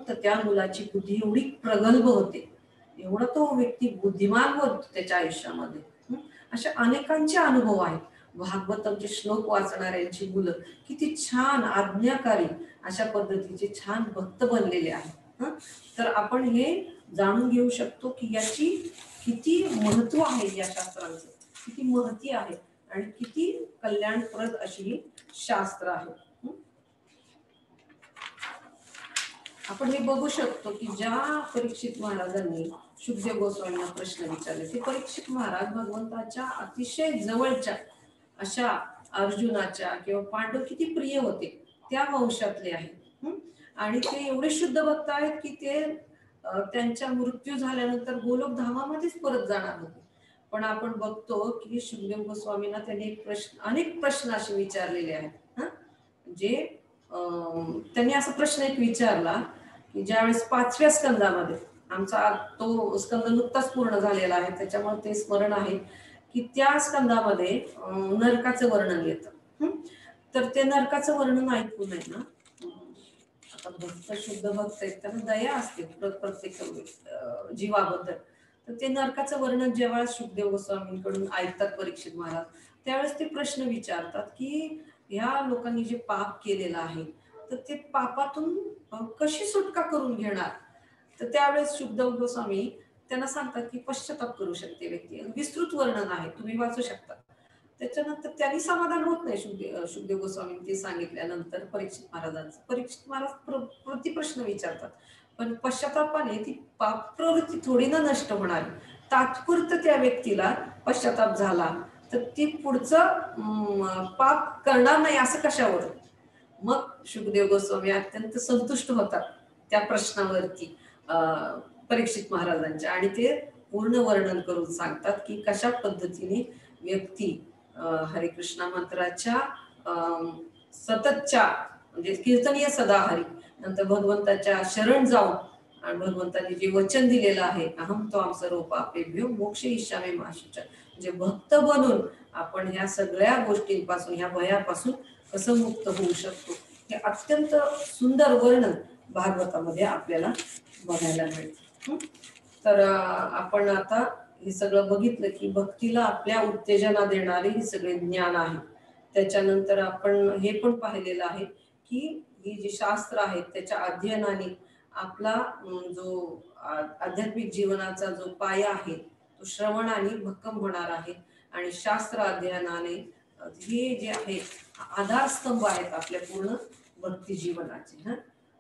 तर त्या मुलाची बुद्धी एवढी प्रगल्भ होते, एवढा तो व्यक्ती बुद्धिमान होतो त्याच्या आयुष्यामध्ये. अशा अनेकांचे अनुभव आहेत. भागवतांचे श्लोक वाचणाऱ्यांची मुलं किती छान आज्ञाकारी अशा पद्धतीचे छान भक्त बनलेले आहेत. तर आपण हे जाणून घेऊ शकतो की याची किती महत्व आहे, या शास्त्रांचं किती महती आहे आणि किती कल्याणप्रद अशी ही शास्त्र आहे. आपण हे बघू शकतो की ज्या परीक्षित महाराजांनी शुकदेव गोस्वामींना प्रश्न विचारले ते परीक्षित महाराज भगवंताच्या अतिशय जवळच्या अशा अर्जुनाच्या किंवा पांडव किती प्रिय होते त्या वंशातले आहेत. आणि ते एवढे शुद्ध भक्त आहेत की ते त्यांच्या मृत्यू झाल्यानंतर गोलोक धामामध्येच परत जाणार होते. पण आपण बघतो की शुकदेव गोस्वामींना त्यांनी अनेक प्रश्न असे विचारलेले आहेत. जे त्यांनी असा प्रश्न एक विचारला की ज्यावेळेस 5व्या स्कंदामध्ये, आमचा तो स्कंद नुकताच पूर्ण झालेला आहे त्याच्यामुळे ते स्मरण आहे की त्या स्कंदामध्ये नरकाचं वर्णन येतं. तर ते नरकाचं वर्णन ऐकून आहे ना, आता भक्त शुद्ध भक्त आहेत त्यांना दया असते प्रत्येक जीवाबद्दल. तर ते नरकाचं वर्णन जेव्हा शुकदेव गोस्वामींकडून ऐकतात परीक्षित महाराज, त्यावेळेस ते प्रश्न विचारतात की ह्या लोकांनी जे पाप केलेलं आहे तर ते पापातून कशी सुटका करून घेणार. तर त्यावेळेस शुकदेव गोस्वामी त्यांना सांगतात की पश्चाताप करू शकते व्यक्ती. विस्तृत वर्णन आहे, तुम्ही वाचू शकता. त्याच्यानंतर त्यांनी समाधान होत नाही शुकदेव गोस्वामी ते सांगितल्यानंतर परीक्षित महाराजांचं. परीक्षित महाराज प्रतिप्रश्न विचारतात, पण पश्चातापाने ती पाप प्रवृत्ती थोडी ना नष्ट होणार. तात्पुरतं त्या व्यक्तीला पश्चाताप झाला तर ती पुढचं पाप करणार नाही असं कशावर. मग शुकदेव गोस्वामी अत्यंत संतुष्ट होतात त्या प्रश्नावरती परीक्षित महाराजांच्या, आणि ते पूर्ण वर्णन करून सांगतात की कशा पद्धतीने व्यक्ती हरे कृष्ण मंत्राच्या सततच्या म्हणजे कीर्तनीय सदा हरी, नंतर भगवंताच्या शरण जाऊन आणि भगवंताने जे वचन दिलेलं आहे अहम त्वाम सर्व पापेभ्यो मोक्ष इष्यामि मा शुचः, म्हणजे भक्त बनून आपण ह्या सगळ्या गोष्टींपासून ह्या भयापासून कसं मुक्त होऊ शकतो हे अत्यंत सुंदर वर्णन भागवतामध्ये आपल्याला बघायला मिळतं. तर आपण आता हे सगळं बघितलं की भक्तीला आपल्या उत्तेजना देणारे हे सगळे ज्ञान आहे. त्याच्यानंतर आपण हे पण पाहिलेलं आहे की ही जी शास्त्र आहेत त्याच्या अध्ययनाने आपला जो आध्यात्मिक जीवनाचा जो पाया आहे तो श्रवणाने भक्कम होणार आहे, आणि शास्त्र अध्ययनाने हे जे आहे आधारस्तंभ आहेत आपल्या पूर्ण भक्ती जीवनाचे.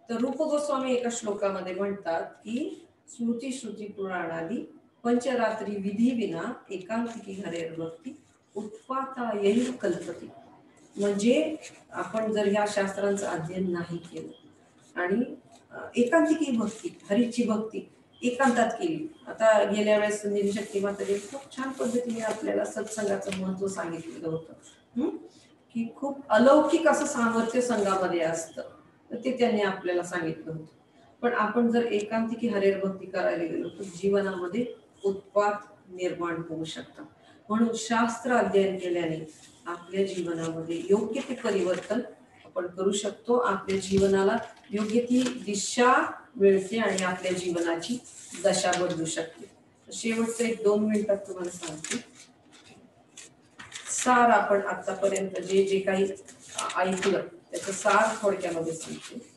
तर रूप गोस्वामी एका श्लोकामध्ये म्हणतात की स्मृती श्रुती पुराणादी पंचरात्री विधी विना एकांतिकी हरेर भक्ती उत्पाता येईल कल्पती. म्हणजे आपण जर ह्या शास्त्रांचं अध्ययन नाही केलं आणि एकांतिकी भक्ती हरीची भक्ती एकांतात केली. आता गेल्या वेळेस निधी शक्ती माताने खूप छान पद्धतीने आपल्याला सत्संगाचं महत्व सांगितलेलं होतं की खूप अलौकिक असं सामर्थ्य संघामध्ये असतं, तर ते त्यांनी आपल्याला सांगितलं होतं. पण आपण जर एकांतिकी हरेर भक्ती करायला गेलो तर जीवनामध्ये उत्पात निर्माण होऊ शकतात. म्हणून शास्त्र अध्ययन केल्याने आपल्या जीवनामध्ये योग्य ते परिवर्तन आपण करू शकतो, आपल्या जीवनाला योग्य ती दिशा मिळते आणि आपल्या जीवनाची दशा बदलू शकते. शेवटचं 1-2 मिनिटात तुम्हाला सांगते. सार आपण आतापर्यंत जे जे काही ऐकलं त्याचं सार थोडक्यामध्ये सांगते.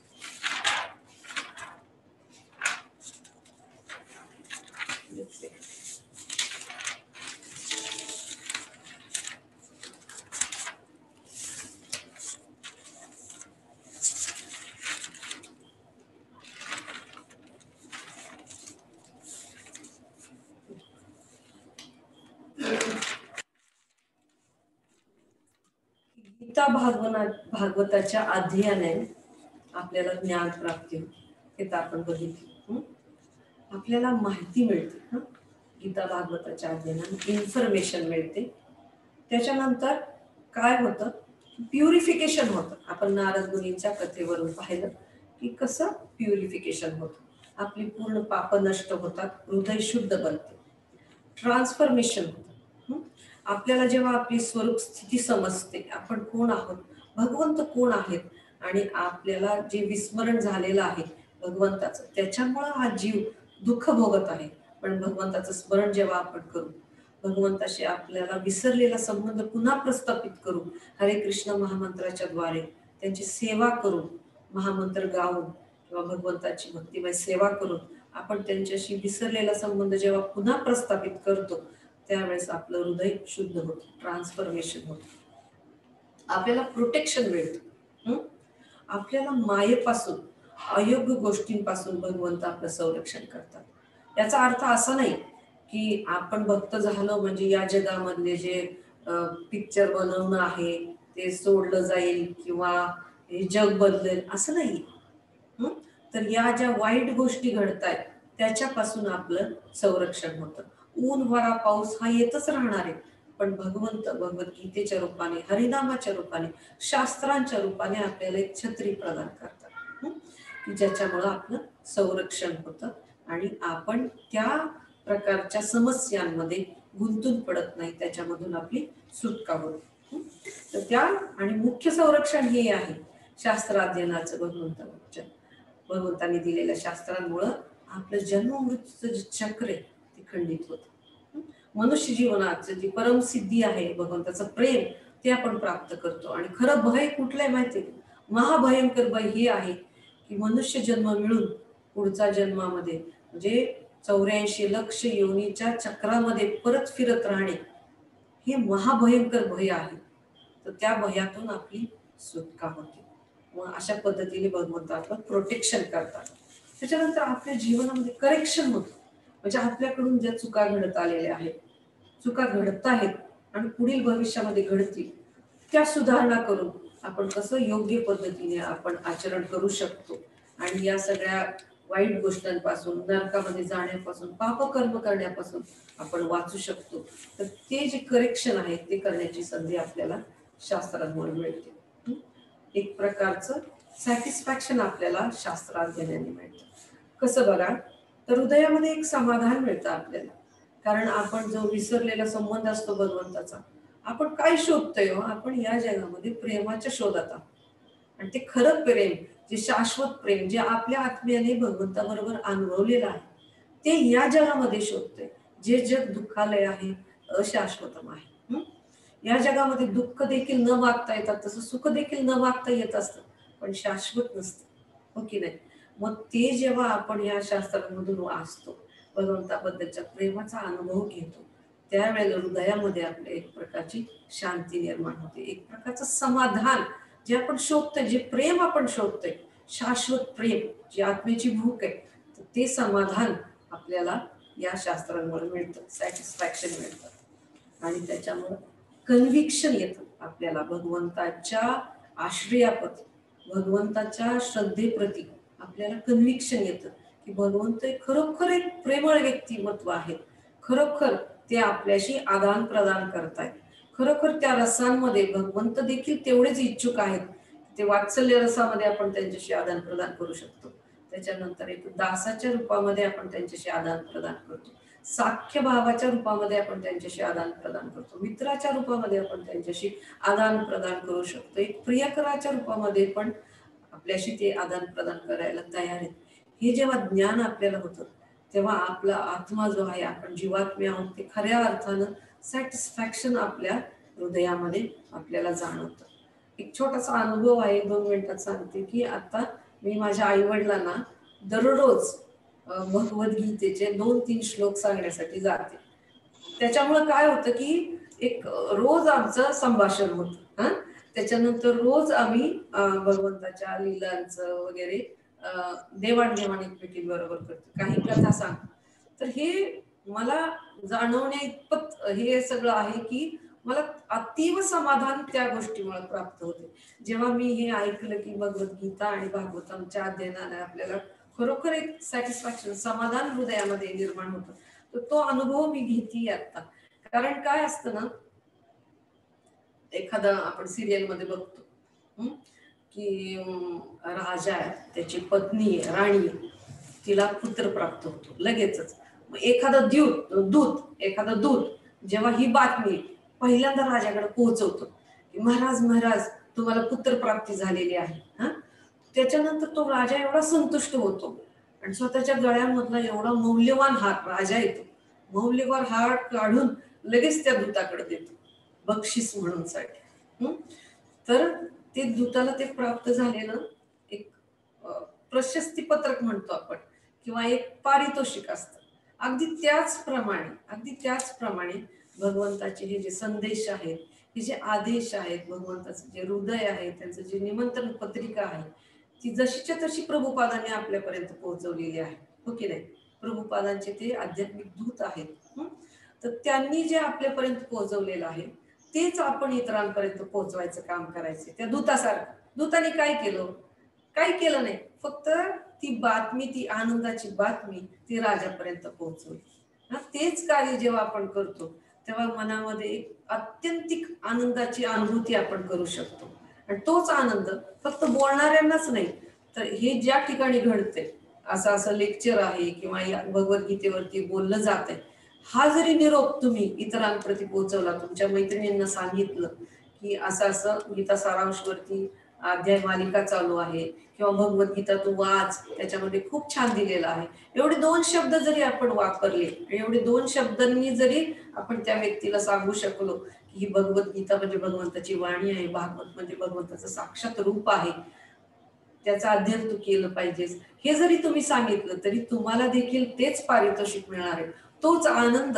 गीता भागवताच्या अध्ययनाने आपल्याला ज्ञान प्राप्ती होते, हे तर आपण बघितलं. आपल्याला माहिती मिळते. गीता भागवताच्या अध्ययनाने इन्फॉर्मेशन मिळते. त्याच्यानंतर काय होतं, प्युरिफिकेशन होतं. आपण नारद मुनींच्या कथेवरून पाहिलं की कसं प्युरिफिकेशन होतं. आपली पूर्ण पाप नष्ट होतात, हृदय शुद्ध बनते, ट्रान्सफॉर्मेशन होतं. आपल्याला जेव्हा आपली स्वरूप स्थिती समजते, आपण कोण आहोत, भगवंत कोण आहेत, आणि आपल्याला जे विस्मरण झालेलं आहे भगवंताचं, त्याच्यामुळं हा जीव दुःख भोगत आहे. पण भगवंताचं स्मरण जेव्हा आपण करू, भगवंताशी आपल्याला विसरलेला संबंध पुन्हा प्रस्थापित करू, हरे कृष्ण महामंत्राच्या द्वारे त्यांची सेवा करून, महामंत्र गाऊन किंवा भगवंताची भक्तिमय सेवा करून आपण त्यांच्याशी विसरलेला संबंध जेव्हा पुन्हा प्रस्थापित करतो, त्यावेळेस आपलं हृदय शुद्ध होतं, ट्रान्सफॉर्मेशन होतं, आपल्याला प्रोटेक्शन मिळतं. आपल्याला मायेपासून, अयोग्य गोष्टींपासून भगवंत आपलं संरक्षण करतात. याचा अर्थ असा नाही की आपण भक्त झालो म्हणजे या जगामधले जे पिक्चर बनवणं आहे ते सोडलं जाईल किंवा हे जग बदलेल, असं नाही. तर या ज्या वाईट गोष्टी घडतायत त्याच्यापासून आपलं संरक्षण होतं. ऊन वारा पाऊस हा येतच राहणार आहे, पण भगवंत भगवद्गीतेच्या रूपाने, हरिनामाच्या रूपाने, शास्त्रांच्या रूपाने आपल्याला एक छत्री प्रदान करतात, की ज्याच्यामुळं आपलं संरक्षण होतं आणि आपण त्या प्रकारच्या समस्यांमध्ये गुंतून पडत नाही, त्याच्यामधून आपली सुटका होते. तर त्या आणि मुख्य संरक्षण हे आहे शास्त्राध्ययनाचं. भगवंतांनी दिलेल्या शास्त्रांमुळं आपलं जन्म मृत्यूचं जे चक्र आहे ते खंडित होतं. मनुष्य जीवनाचं जी परमसिद्धी आहे, भगवंताचं प्रेम, ते आपण प्राप्त करतो. आणि खरं भय कुठलंय माहितीये, महाभयंकर भय हे आहे की मनुष्य जन्म मिळून पुढचा जन्मामध्ये म्हणजे 84 लक्ष योनीच्या चक्रामध्ये परत फिरत राहणे, हे महाभयंकर भय आहे. तर त्या भयातून आपली सुटका होते. मग अशा पद्धतीने भगवंत आपलं प्रोटेक्शन करतात. त्याच्यानंतर आपल्या जीवनामध्ये करेक्शन होतं, म्हणजे आपल्याकडून ज्या चुका घडत आलेल्या आहेत, चुका घडत आहेत आणि पुढील भविष्यामध्ये घडतील, त्या सुधारणा करून आपण कसं योग्य पद्धतीने आपण आचरण करू शकतो आणि या सगळ्या वाईट गोष्टींपासून, नरकामध्ये जाण्यापासून, पापकर्म करण्यापासून आपण वाचू शकतो. तर ते जे करेक्शन आहे ते करण्याची संधी आपल्याला शास्त्रांमुळे मिळते. एक प्रकारचं सॅटिस्फॅक्शन आपल्याला शास्त्राध्ययनाने मिळतं. कसं बघा, तर हृदयामध्ये एक समाधान मिळतं आपल्याला, कारण आपण जो विसरलेला संबंध असतो भगवंताचा, आपण काय शोधतोय, आपण या जगामध्ये प्रेमाच्या शोधात आहोत. आणि ते खरं प्रेम, जे शाश्वत प्रेम, जे आपल्या आत्म्याने भगवंताबरोबर अनुभवलेलं आहे, ते या जगामध्ये शोधतोय. जे जग दुःखालय आहे, अशाश्वतम आहे. या जगामध्ये दुःख देखील न मागता येतात, तसं सुख देखील न मागता येत असतं, पण शाश्वत नसतं, हो की नाही? मग ते जेव्हा आपण या शास्त्रांमधून वाचतो, भगवंताबद्दलच्या प्रेमाचा अनुभव घेतो, त्यावेळेला हृदयामध्ये आपल्या एक प्रकारची शांती निर्माण होते, एक प्रकारचं समाधान, जे आपण शोधतोय, जे प्रेम आपण शोधतोय, शाश्वत प्रेम, जी आत्म्याची भूक आहे, तर ते समाधान आपल्याला या शास्त्रांमुळे मिळतं, सॅटिस्फॅक्शन मिळतं. आणि त्याच्यामुळे कन्व्हिक्शन येतं आपल्याला भगवंताच्या आश्रयाप्रती, भगवंताच्या श्रद्धेप्रती आपल्याला कन्व्हिक्शन येतं की भगवंत खरोखर एक प्रेमळ व्यक्तिमत्व आहे, खरोखर ते आपल्याशी आदान प्रदान करतायत, खरोखर त्या रसांमध्ये भगवंत देखील तेवढेच इच्छुक आहेत. ते वात्सल्य रसामध्ये आपण त्यांच्याशी आदान प्रदान करू शकतो, त्याच्यानंतर एक दासाच्या रूपामध्ये आपण त्यांच्याशी आदान प्रदान करतो, साख्य भावाच्या रूपामध्ये आपण त्यांच्याशी आदान प्रदान करतो, मित्राच्या रूपामध्ये आपण त्यांच्याशी आदान प्रदान करू शकतो, एक प्रियकराच्या रूपामध्ये पण आपल्याशी ते आदान प्रदान करायला तयार आहेत. हे जेव्हा ज्ञान आपल्याला होतं, तेव्हा आपला आत्मा जो आहे, आपण जीवात्मे आहोत, ते खऱ्या अर्थानं सॅटिस्फॅक्शन आपल्या हृदयामध्ये आपल्याला जाणवतं. एक छोटासा अनुभव आहे, 2 मिनिटात सांगते की आता मी माझ्या आईवडिलांना दररोज भगवद्गीतेचे 2-3 श्लोक सांगण्यासाठी जाते. त्याच्यामुळे काय होतं की एक रोज आमचं संभाषण होतं. त्याच्यानंतर रोज आम्ही भगवंताच्या लीलांचं वगैरे देवाणघेवाण एकमेकींबरोबर करतो, काही कथा सांग. तर हे मला जाणवण्या इतपत हे सगळं आहे की मला अतीव समाधान त्या गोष्टीमुळे प्राप्त होते. जेव्हा मी हे ऐकलं की भगवद्गीता आणि भागवतांच्या अध्ययनाने आपल्याला खरोखर एक सॅटिस्फॅक्शन, समाधान हृदयामध्ये निर्माण होतं. तर तो अनुभव मी घेते आता. कारण काय असतं ना, एखादा आपण सिरियल मध्ये बघतो की राजा आहे, त्याची पत्नी राणी, तिला पुत्र प्राप्त होतो लगेचच. एखादा एखादा दूत जेव्हा ही बातमी पहिल्यांदा राजाकडे पोहोचवतो की महाराज महाराज तुम्हाला पुत्र प्राप्ती झालेली आहे, त्याच्यानंतर तो राजा एवढा संतुष्ट होतो आणि स्वतःच्या गळ्यामधला एवढा मौल्यवान हार, राजा येतो मौल्यवान हार काढून लगेच त्या दूताकडे देतो बक्षीस म्हणून साठी. तर ते दूताला ते प्राप्त झालेलं एक प्रशस्ती पत्रक म्हणतो आपण, किंवा एक पारितोषिक असतं. अगदी त्याचप्रमाणे भगवंताचे हे जे संदेश आहेत, हे जे आदेश आहेत, भगवंताचं जे हृदय आहे, त्यांचं जे निमंत्रण पत्रिका आहे, ती जशीच्या तशी प्रभुपादांनी आपल्यापर्यंत पोहोचवलेली आहे, हो की नाही. प्रभुपादांचे ते आध्यात्मिक दूत आहेत. तर त्यांनी जे आपल्यापर्यंत पोहोचवलेलं आहे तेच आपण इतरांपर्यंत पोहोचवायचं काम करायचं. त्या दूतासारखं. दूताने काय केलं? काही केलं नाही, फक्त ती बातमी, ती आनंदाची बातमी ती राजापर्यंत पोहोचवली. तेच कार्य जेव्हा आपण करतो तेव्हा मनामध्ये अत्यंतिक आनंदाची अनुभूती आपण करू शकतो. आणि तोच आनंद फक्त बोलणाऱ्यांनाच नाही, तर हे ज्या ठिकाणी घडते, असं लेक्चर आहे किंवा भगवद्गीतेवरती बोललं जात आहे, हा जरी निरोप तुम्ही इतरांप्रती पोहोचवला, तुमच्या मैत्रिणींना सांगितलं की असं गीता सारांशवरती अध्याय मालिका चालू आहे किंवा भगवद्गीता तू वाच, त्याच्यामध्ये खूप छान दिलेलं आहे, एवढे 2 शब्द जरी आपण वापरले, एवढे 2 शब्दांनी जरी आपण त्या व्यक्तीला सांगू शकलो की ही भगवद्गीता म्हणजे भगवंताची वाणी आहे, भागवत म्हणजे भगवंताचं साक्षात रूप आहे, त्याचं अध्ययन तू केलं पाहिजेस, हे जरी तुम्ही सांगितलं तरी तुम्हाला देखील तेच पारितोषिक मिळणार आहे, तोच आनंद,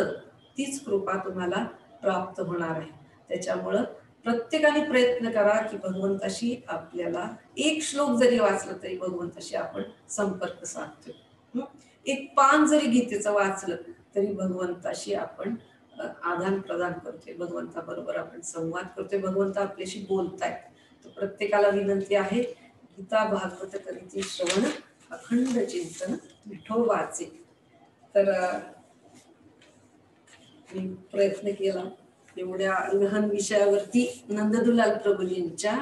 तीच कृपा तुम्हाला प्राप्त होणार आहे. त्याच्यामुळं प्रत्येकाने प्रयत्न करा की भगवंताशी आपल्याला एक श्लोक जरी वाचला तरी भगवंताशी आपण संपर्क साधतोय. एक पान जरी गीतेचं वाचलं तरी भगवंताशी आपण आदान प्रदान करतोय, भगवंताबरोबर आपण संवाद करतोय, भगवंत आपल्याशी बोलतायत. तर प्रत्येकाला विनंती आहे, गीता भागवत करीती श्रवण अखंड चिंतन विठो वाचे. तर मी प्रयत्न केला एवढ्या लहान विषयावरती नंददुलाल प्रभूजींच्या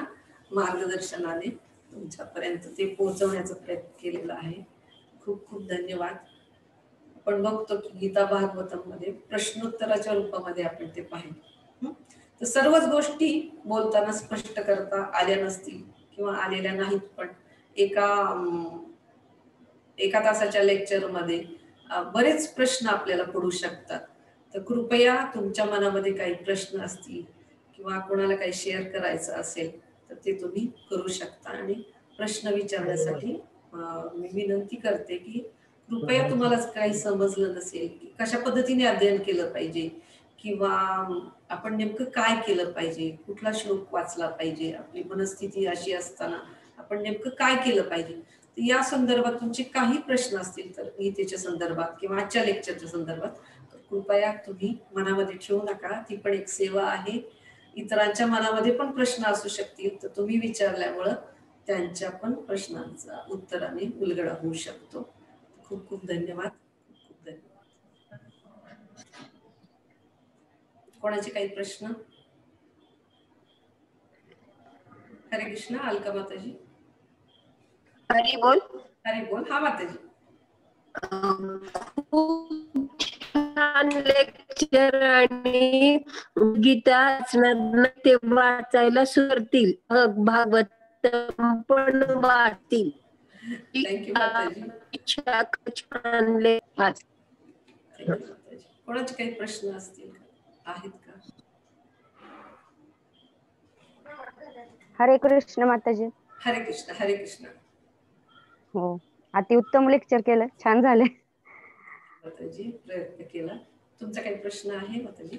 मार्गदर्शनाने तुमच्यापर्यंत ते पोहोचवण्याचा प्रयत्न केलेला आहे. खूप खूप धन्यवाद. आपण बघतो की गीता भागवतमध्ये प्रश्नोत्तराच्या रूपामध्ये आपण ते पाहिलं. तर सर्वच गोष्टी बोलताना स्पष्ट करता आल्या नसतील किंवा आलेल्या नाहीत, पण एका तासाच्या लेक्चरमध्ये बरेच प्रश्न आपल्याला पडू शकतात. तर कृपया तुमच्या मनामध्ये काही प्रश्न असतील किंवा कोणाला काही शेअर करायचं असेल तर ते तुम्ही करू शकता. आणि प्रश्न विचारण्यासाठी मी विनंती करते की कृपया तुम्हाला काही समजलं नसेल की कशा पद्धतीने अध्ययन केलं पाहिजे किंवा आपण नेमकं काय केलं पाहिजे, कुठला श्लोक वाचला पाहिजे, आपली मनस्थिती अशी असताना आपण नेमकं काय केलं पाहिजे, या संदर्भात तुमचे काही प्रश्न असतील तर गीतेच्या संदर्भात किंवा आजच्या लेक्चरच्या संदर्भात कृपया तुम्ही मनामध्ये ठेवू नका. ती पण एक सेवा आहे. इतरांच्या मनामध्ये पण प्रश्न असू शकतील तर तुम्ही विचारल्यामुळं त्यांच्या पण प्रश्नांचा उत्तराने उलगडा होऊ शकतो. खूप खूप धन्यवाद. खूप धन्यवाद. कोणाचे काही प्रश्न? हरे कृष्ण. अलका माताजी. हरी बोल. हरी बोल. हा माताजी. छान लेक्चर आणि गीता ते वाचायला सुरतील, भागवत पण वाचतील. थँक्यू माताजी. छान. कोणाचे काही प्रश्न असतील आहेत का? हरे कृष्ण माताजी. हरे कृष्ण. हरे कृष्ण. हो, अति उत्तम लेक्चर केलं, छान झाले माताजी. प्रयत्न केला. तुमचा काही प्रश्न आहे माताजी?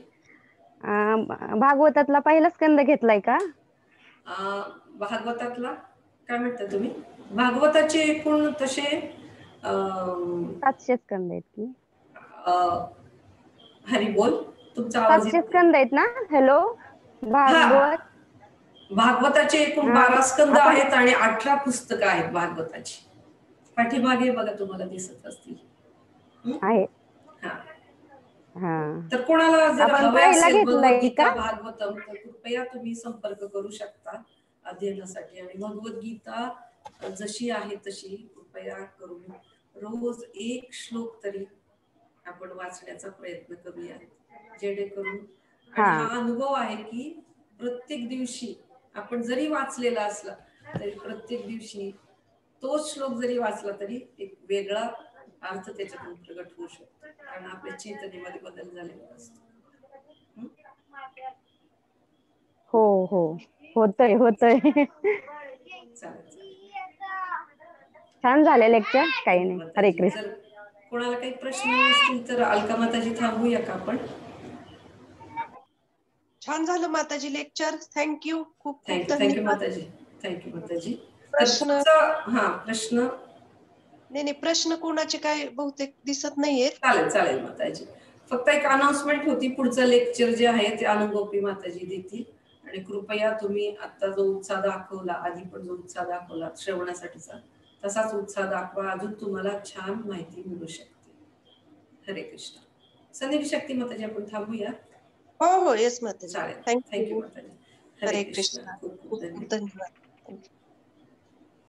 भागवतातला पहिला स्कंद घेतलाय का? भागवतातला काय म्हणता तुम्ही? भागवताचे एकूण तसे 700 स्कंद आहेत की? हरी बोल. तुमचा आवाज 700 स्कंद आहेत ना? हॅलो. भागवताचे एकूण 12 स्कंद आहेत आणि 18 पुस्तकं आहेत भागवताची. पाठीमागे बघा तुम्हाला दिसत असतील. आहे. हा, हा तर कोणाला जर आपण हवे पहिला असेल घेतलंय भगवद्गीता का? भागवतम तर कृपया तुम्ही संपर्क करू शकता अध्ययनासाठी. आणि भगवद्गीता जशी आहे तशी कृपया करून रोज एक श्लोक तरी आपण वाचण्याचा प्रयत्न करूया, जेणेकरून आणि हा अनुभव आहे की प्रत्येक दिवशी आपण जरी वाचलेला असला तरी प्रत्येक दिवशी तोच श्लोक जरी वाचला तरी एक वेगळा अर्थ त्याच्यातून प्रगट होऊ शकतो, कारण आपल्या चेतनेमध्ये बदल झालेला असतो. हो हो, होतोय होतोय. चालेल. छान झाले लेक्चर. काही नाही. हरे माताजी, कृष्ण. जर कोणाला काही प्रश्न असतील तर अलका माताजी थांबूया का आपण? छान झालं माताजी लेक्चर. थँक्यू. खूप खूप थँक्यू धन्यवाद. माताजी. थँक्यू माताजी. तर प्रश्न हा प्रश्न नाही प्रश्न कोणाचे काय बहुतेक दिसत नाहीयेत. चालेल माताजी. फक्त एक अनाउन्समेंट होती, पुढचं लेक्चर जे आहे ते अनुभवपी माताजी देतील. आणि कृपया तुम्ही आता जो उत्साह दाखवला, आधी पण जो उत्साह दाखवला श्रवणासाठीचा, तसाच उत्साह दाखवा. अजून तुम्हाला छान माहिती मिळू शकते. हरे कृष्ण. संदेश शक्ती माताजी आपण थांबूया. हो हो, येस माताजी. चालेल. Thank you thank you. माताजी. हरे हरे कृष्ण. कृष्ण. खूप खूप खूप खूप धन्यवाद. धन्यवाद.